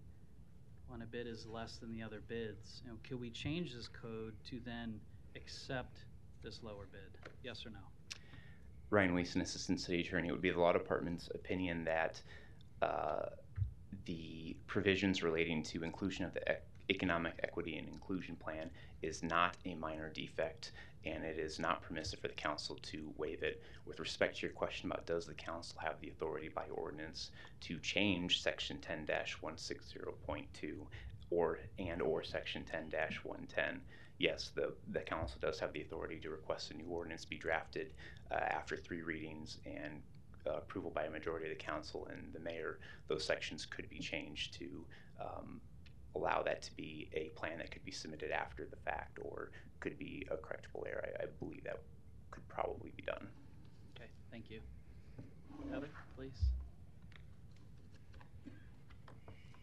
when a bid is less than the other bids? You know, could we change this code to then accept this lower bid? Yes or no? Ryan Wason, Assistant City Attorney. It would be the Law Department's opinion that the provisions relating to inclusion of the Economic Equity and Inclusion Plan is not a minor defect, and it is not permissive for the council to waive it. With respect to your question about does the council have the authority by ordinance to change section 10-160.2 or section 10-110, yes, the council does have the authority to request a new ordinance be drafted after 3 readings and approval by a majority of the council and the mayor. Those sections could be changed to allow that to be a plan that could be submitted after the fact or could be a correctable error. I believe that could probably be done. Okay, thank you. Heather, please.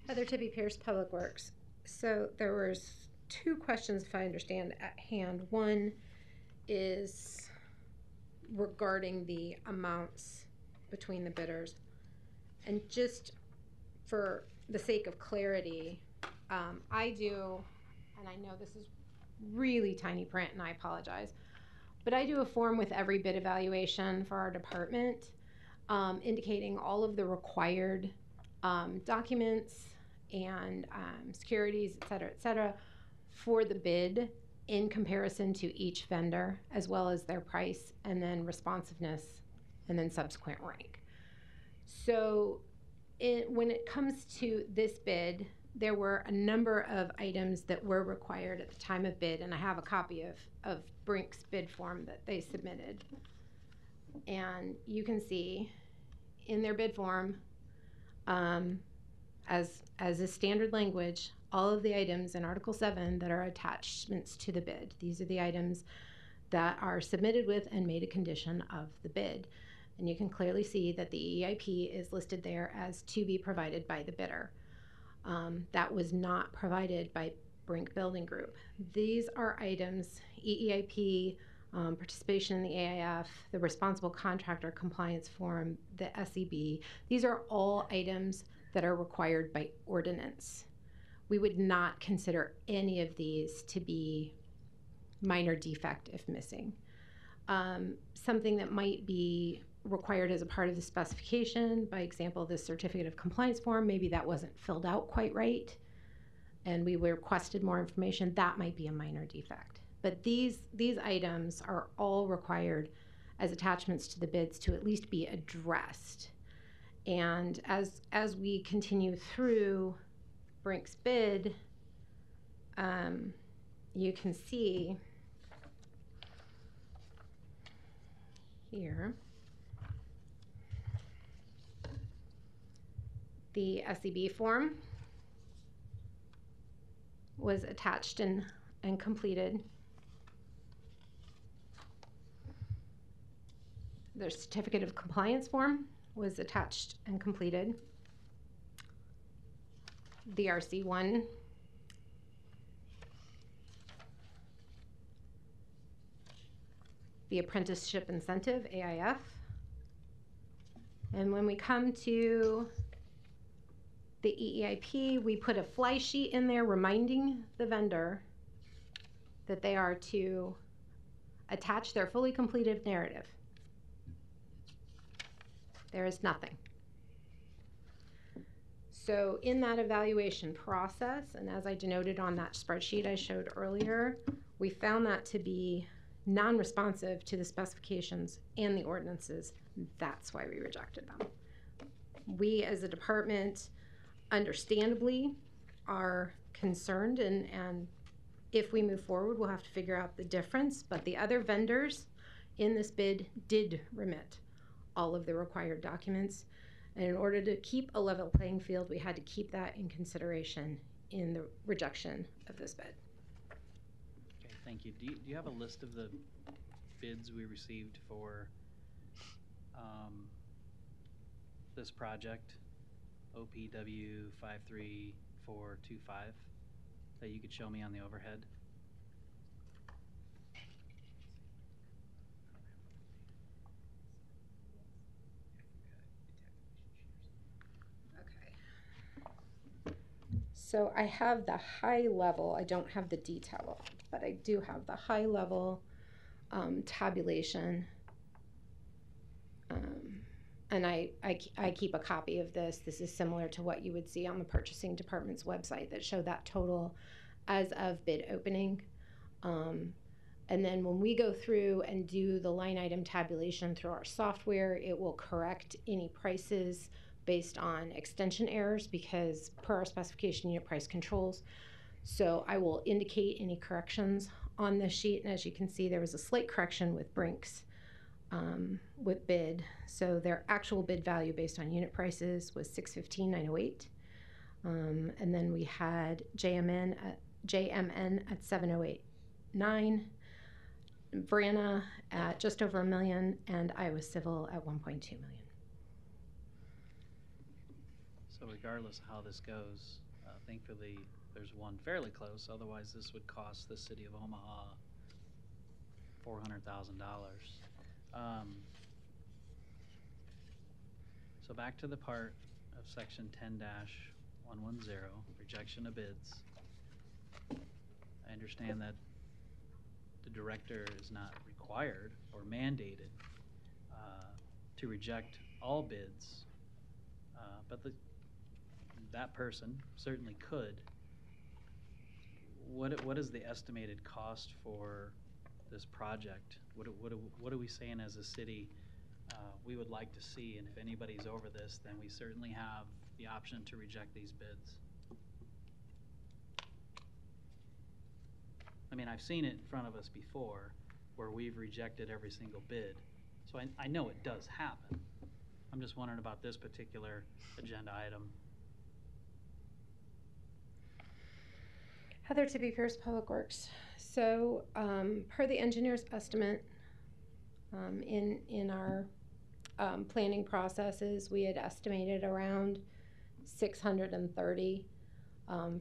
Heather Tibby Pierce, Public Works. So there was 2 questions, if I understand, at hand. One is regarding the amounts between the bidders. And just for the sake of clarity, I do, and I know this is really tiny print and I apologize, but I do a form with every bid evaluation for our department indicating all of the required documents and securities, et cetera, for the bid in comparison to each vendor, as well as their price and then responsiveness and then subsequent rank. So when it comes to this bid, there were a number of items that were required at the time of bid, and I have a copy of Brink's bid form that they submitted. And you can see in their bid form, as is standard language, all of the items in Article 7 that are attachments to the bid. These are the items that are submitted with and made a condition of the bid. And you can clearly see that the EIP is listed there as to be provided by the bidder. That was not provided by Brink Building Group. These are items, EEIP, participation in the AIF, the Responsible Contractor Compliance Form, the SEB. These are all items that are required by ordinance. We would not consider any of these to be minor defect if missing. Something that might be required as a part of the specification, by example, this certificate of compliance form, maybe that wasn't filled out quite right and we requested more information, that might be a minor defect. But these items are all required as attachments to the bids to at least be addressed. And as we continue through Brink's bid, you can see here the SEB form was attached and completed. The certificate of compliance form was attached and completed. The RC1 the apprenticeship incentive, AIF. And when we come to the EEIP, we put a fly sheet in there reminding the vendor that they are to attach their fully completed narrative. There is nothing. So in that evaluation process, and as I denoted on that spreadsheet I showed earlier, we found that to be non-responsive to the specifications and the ordinances. That's why we rejected them. We as a department understandably are concerned, and if we move forward, we'll have to figure out the difference, but the other vendors in this bid did remit all of the required documents. And in order to keep a level playing field, we had to keep that in consideration in the rejection of this bid. Okay, thank you. Do you have a list of the bids we received for this project, OPW 53425, that you could show me on the overhead? So I have the high level, I don't have the detail, but I do have the high level tabulation. And I keep a copy of this. This is similar to what you would see on the purchasing department's website that showed that total as of bid opening. And then when we go through and do the line item tabulation through our software, it will correct any prices based on extension errors, because per our specification, unit price controls. So I will indicate any corrections on this sheet, and as you can see, there was a slight correction with Brinks with bid. So their actual bid value based on unit prices was $615,908, and then we had JMN at $708,900, Brana at just over $1 million, and Iowa Civil at $1.2 million. So regardless of how this goes, thankfully there's one fairly close. Otherwise, this would cost the city of Omaha $400,000. So back to the part of section 10-110, rejection of bids. I understand that the director is not required or mandated to reject all bids, but that person certainly could. What is the estimated cost for this project? What are we saying as a city we would like to see? And if anybody's over this, then we certainly have the option to reject these bids. I mean, I've seen it in front of us before where we've rejected every single bid. So I know it does happen. I'm just wondering about this particular agenda item. Heather Tippy Pierce, Public Works. So per the engineer's estimate, in our planning processes, we had estimated around $630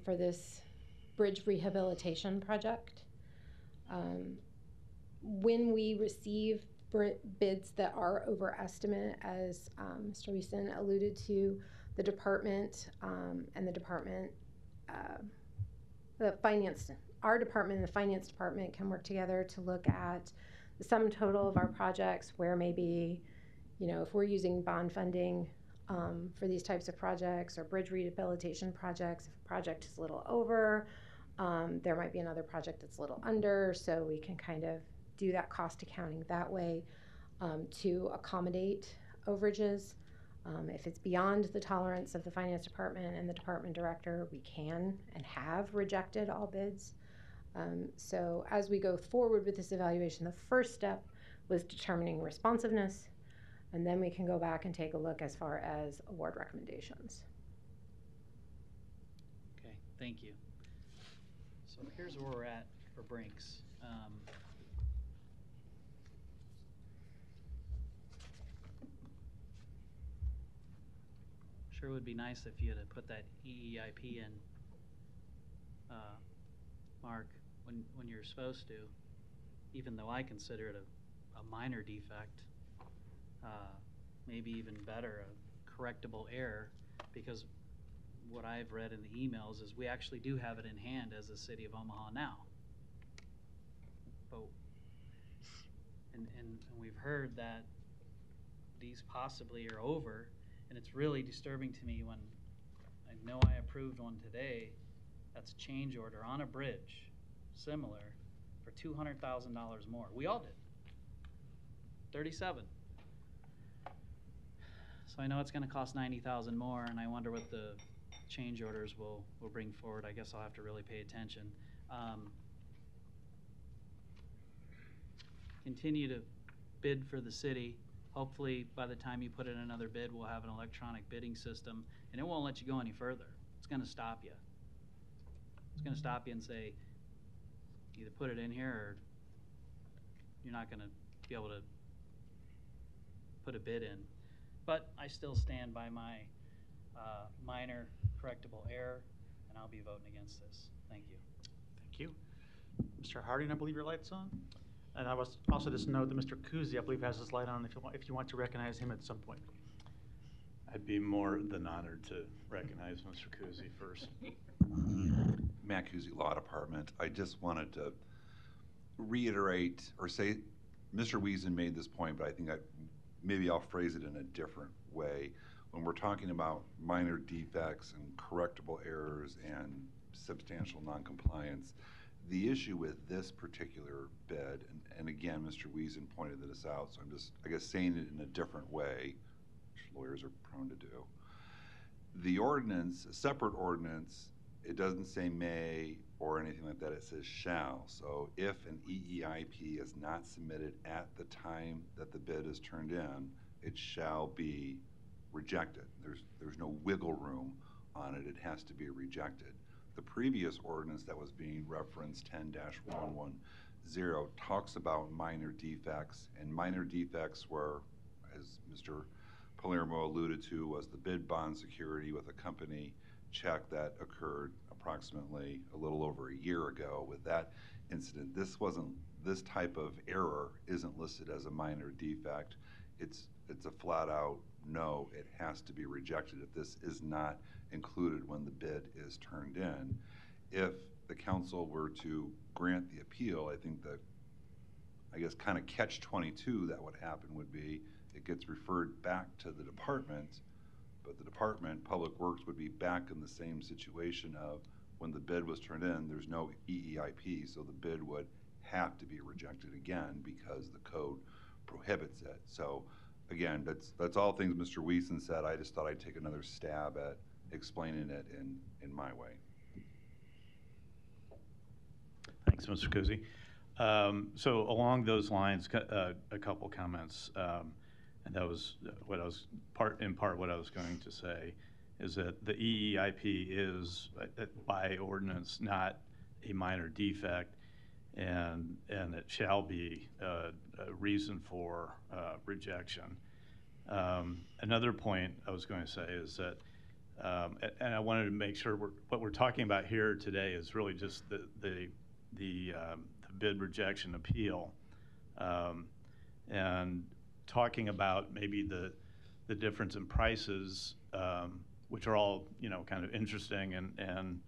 for this bridge rehabilitation project. When we receive bids that are over estimate, as Mr. Wiesen alluded to, the department and the department, our department and the finance department can work together to look at the sum total of our projects, where maybe, if we're using bond funding for these types of projects or bridge rehabilitation projects, if a project is a little over, there might be another project that's a little under, so we can kind of do that cost accounting that way to accommodate overages. If it's beyond the tolerance of the finance department and the department director, we can and have rejected all bids. So as we go forward with this evaluation, the first step was determining responsiveness, and then we can go back and take a look as far as award recommendations. Okay, thank you. So here's where we're at for Brinks. Sure would be nice if you had put that EEIP in, Mark, when you're supposed to, even though I consider it a minor defect, maybe even better, a correctable error, because what I've read in the emails is we actually do have it in hand as a city of Omaha now. But and we've heard that these possibly are over, and it's really disturbing to me when I know I approved one today that's a change order on a bridge, similar, for $200,000 more. We all did. 37. So I know it's going to cost $90,000 more, and I wonder what the change orders will bring forward. I guess I'll have to really pay attention. Continue to bid for the city. Hopefully, by the time you put in another bid, we'll have an electronic bidding system, and it won't let you go any further. It's going to stop you. It's going to stop you and say, either put it in here or you're not going to be able to put a bid in. But I still stand by my minor correctable error, and I'll be voting against this. Thank you. Thank you. Mr. Harding, I believe your light's on. And I was also just note that Mr. Kuzi, I believe, has his light on if you want to recognize him at some point. I'd be more than honored to recognize Mr. Kuzi first. Matt Kuzi, Law Department. I just wanted to reiterate or say, Mr. Wiesen made this point, but I think maybe I'll phrase it in a different way. When we're talking about minor defects and correctable errors and substantial noncompliance, the issue with this particular bid, and again, Mr. Wiesen pointed this out, so I'm just, I guess, saying it in a different way, which lawyers are prone to do. The ordinance, a separate ordinance, it doesn't say may or anything like that, it says shall. So if an EEIP is not submitted at the time that the bid is turned in, it shall be rejected. There's no wiggle room on it, it has to be rejected. The previous ordinance that was being referenced, 10-110, talks about minor defects, and minor defects were, as Mr. Palermo alluded to, was the bid bond security with a company check that occurred approximately a little over a year ago with that incident. This type of error isn't listed as a minor defect. It's a flat out no, it has to be rejected if this is not included when the bid is turned in. If the council were to grant the appeal, I think that, I guess, kind of catch-22 that would happen would be it gets referred back to the department, but the department, Public Works, would be back in the same situation of when the bid was turned in, there's no EEIP, so the bid would have to be rejected again because the code prohibits it. So again, that's all things Mr. Wiesen said. I just thought I'd take another stab at explaining it in my way. Thanks, Mr. Kuzi. So along those lines, a couple comments, and that was what I was in part what I was going to say, is that the EEIP is by ordinance not a minor defect, and it shall be a reason for rejection. Another point I was going to say is that, and I wanted to make sure what we're talking about here today is really just the bid rejection appeal, and talking about maybe the difference in prices, which are all kind of interesting and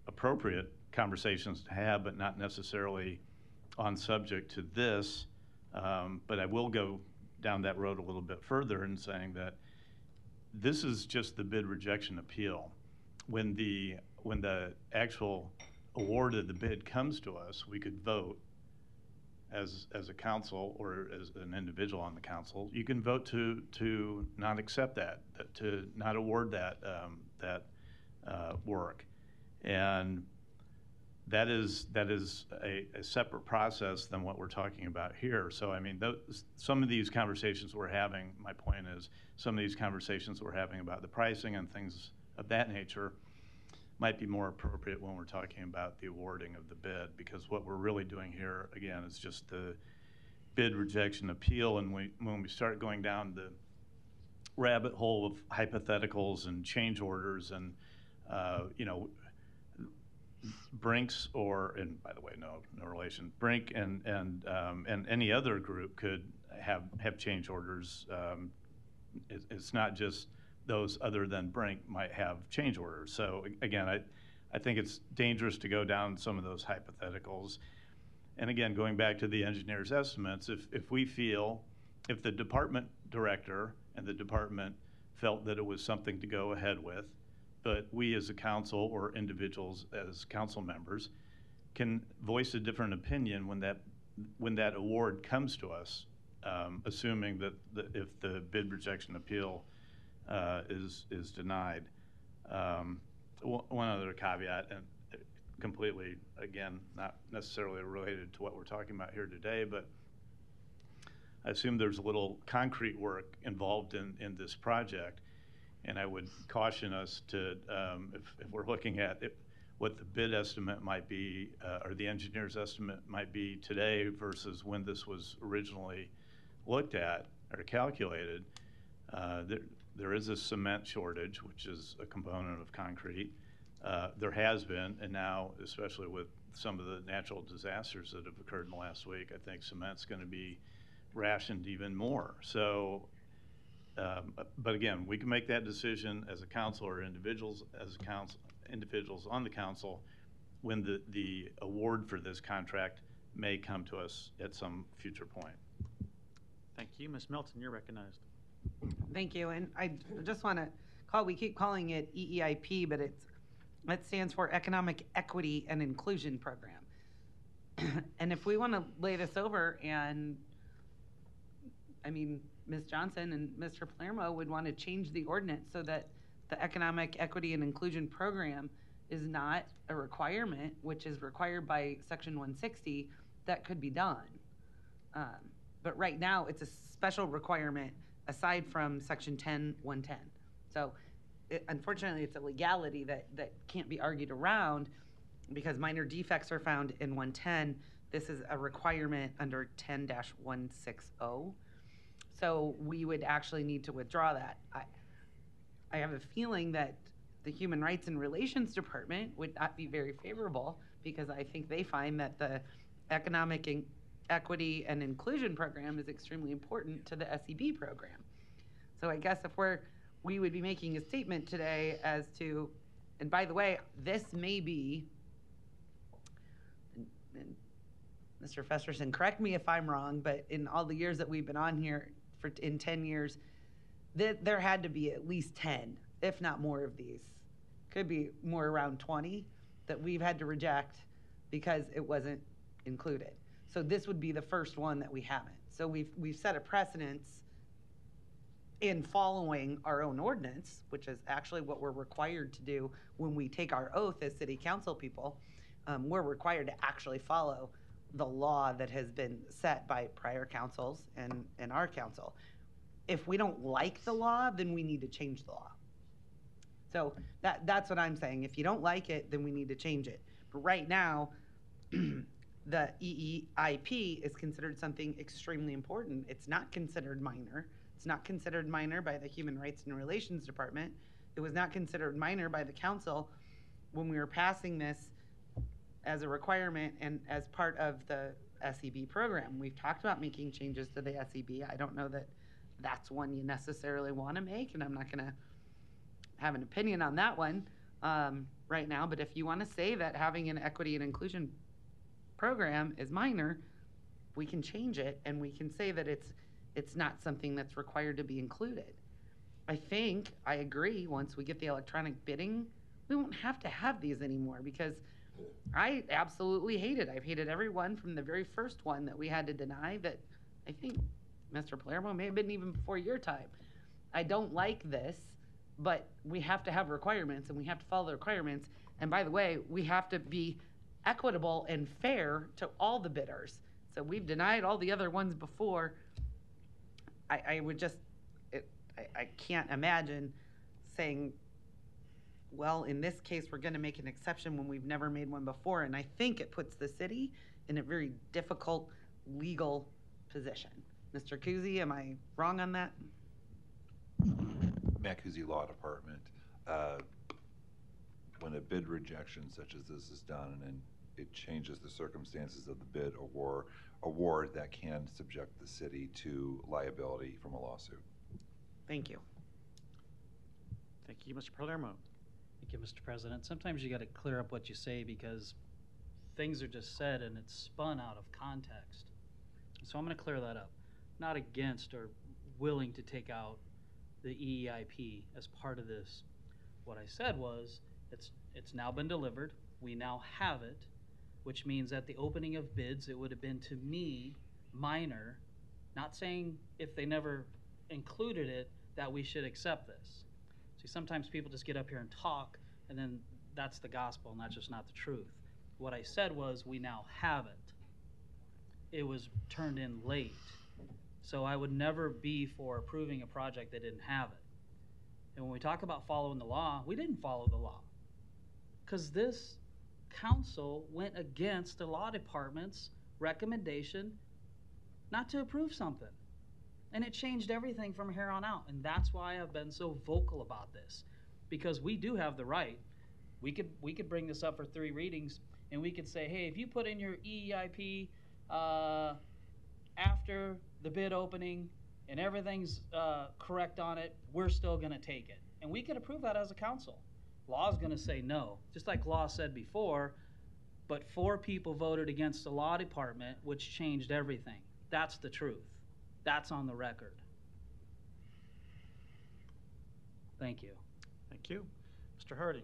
appropriate conversations to have, but not necessarily on subject to this. But I will go down that road a little bit further in saying that this is just the bid rejection appeal. When the actual award of the bid comes to us, we could vote as a council or as an individual on the council. You can vote to not accept that, to not award that work, and that is a separate process than what we're talking about here. So I mean, some of these conversations we're having, my point is, some of these conversations we're having about the pricing and things of that nature might be more appropriate when we're talking about the awarding of the bid, because what we're really doing here, again, is just the bid rejection appeal. And when we start going down the rabbit hole of hypotheticals and change orders and, Brink's and by the way, no relation, Brink and any other group could have change orders. It's not just those other than Brink might have change orders. So again, I think it's dangerous to go down some of those hypotheticals. And again, going back to the engineer's estimates, if we feel, if the department director and the department felt that it was something to go ahead with, but we as a council or individuals as council members can voice a different opinion when that award comes to us, assuming that if the bid rejection appeal is denied. One other caveat, and completely, again, not necessarily related to what we're talking about here today, but I assume there's a little concrete work involved in this project, and I would caution us to, if we're looking at it, what the bid estimate might be, or the engineer's estimate might be today versus when this was originally looked at or calculated, there is a cement shortage, which is a component of concrete. There has been, and now, especially with some of the natural disasters that have occurred in the last week, I think cement's going to be rationed even more. So, but again, we can make that decision as a council or individuals as a council, individuals on the council, when the award for this contract may come to us at some future point. Thank you. Ms. Milton, you're recognized. Thank you. And I just want to we keep calling it EEIP, but it stands for Economic Equity and Inclusion Program. And if we want to lay this over, and I mean, Ms. Johnson and Mr. Palermo would want to change the ordinance so that the Economic Equity and Inclusion Program is not a requirement, which is required by Section 160, that could be done. But right now, it's a special requirement aside from Section 110. So unfortunately, it's a legality that can't be argued around because minor defects are found in 110. This is a requirement under 10-160. So we would actually need to withdraw that. I have a feeling that the Human Rights and Relations Department would not be very favorable because I think they find that the Economic Equity and Inclusion Program is extremely important to the SEB program. So I guess if we would be making a statement today as to, and by the way, this may be, and Mr. Festerson, correct me if I'm wrong, but in all the years that we've been on here, in 10 years, there had to be at least 10, if not more of these. Could be more around 20 that we've had to reject because it wasn't included. So this would be the first one that we haven't. So we've set a precedence in following our own ordinance, which is actually what we're required to do when we take our oath as city council people. We're required to actually follow the law that has been set by prior councils and our council. If we don't like the law, then we need to change the law. So that's what I'm saying. If you don't like it, then we need to change it. But right now, the EEIP is considered something extremely important. It's not considered minor. It's not considered minor by the Human Rights and Relations Department. It was not considered minor by the council when we were passing this as a requirement and as part of the SEB program. We've talked about making changes to the SEB. I don't know that that's one you necessarily want to make, and I'm not going to have an opinion on that one right now. But if you want to say that having an equity and inclusion program is minor, we can change it, and we can say that it's not something that's required to be included. I agree, once we get the electronic bidding, we won't have to have these anymore because I absolutely hate it. I've hated every one from the very first one that we had to deny that I think Mr. Palermo may have been even before your time. I don't like this, but we have to have requirements and we have to follow the requirements. And by the way, we have to be equitable and fair to all the bidders. So we've denied all the other ones before. I can't imagine saying, well, in this case, we're going to make an exception when we've never made one before. And I think it puts the city in a very difficult legal position. Mr. Kuzy, am I wrong on that? Matt Kuzy Law Department. When a bid rejection such as this is done and it changes the circumstances of the bid award, that can subject the city to liability from a lawsuit. Thank you. Thank you, Mr. Palermo. Thank you, Mr. President. Sometimes you got to clear up what you say because things are just said and it's spun out of context. So I'm going to clear that up. Not against or willing to take out the EEIP as part of this. What I said was, it's now been delivered. We now have it, which means at the opening of bids, it would have been, to me, minor, not saying if they never included it that we should accept this. See, sometimes people just get up here and talk, and then that's the gospel, and that's just not the truth. What I said was, we now have it. It was turned in late. So I would never be for approving a project that didn't have it. And when we talk about following the law, we didn't follow the law. Because this council went against the law department's recommendation not to approve something. And it changed everything from here on out. And that's why I've been so vocal about this. Because we do have the right. We could bring this up for 3 readings, and we could say, hey, if you put in your EEIP after the bid opening and everything's correct on it, we're still going to take it. And we could approve that as a council. Law is going to say no, just like Law said before, but 4 people voted against the law department, which changed everything. That's the truth. That's on the record. Thank you. Thank you. Mr. Harding.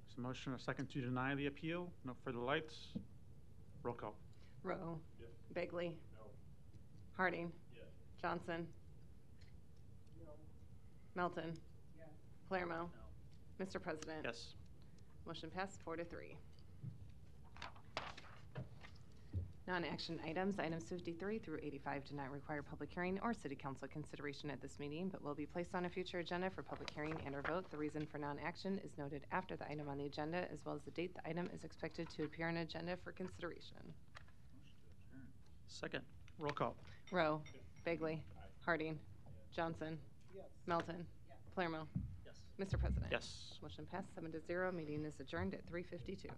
There's a motion, a second to deny the appeal. No further lights. Roll call. Rowe. Yes. Bagley. No. Harding. Yes. Johnson. No. Melton. Yes. Palermo. No. Mr. President. Yes. Motion passed 4-3. Non-action items, items 53 through 85 do not require public hearing or city council consideration at this meeting, but will be placed on a future agenda for public hearing and or vote. The reason for non-action is noted after the item on the agenda, as well as the date the item is expected to appear on agenda for consideration. Second. Roll call. Rowe. Bagley. Harding. Johnson. Melton. Palermo. Yes. Mr. President. Yes. Motion passed 7-0. Meeting is adjourned at 3:52.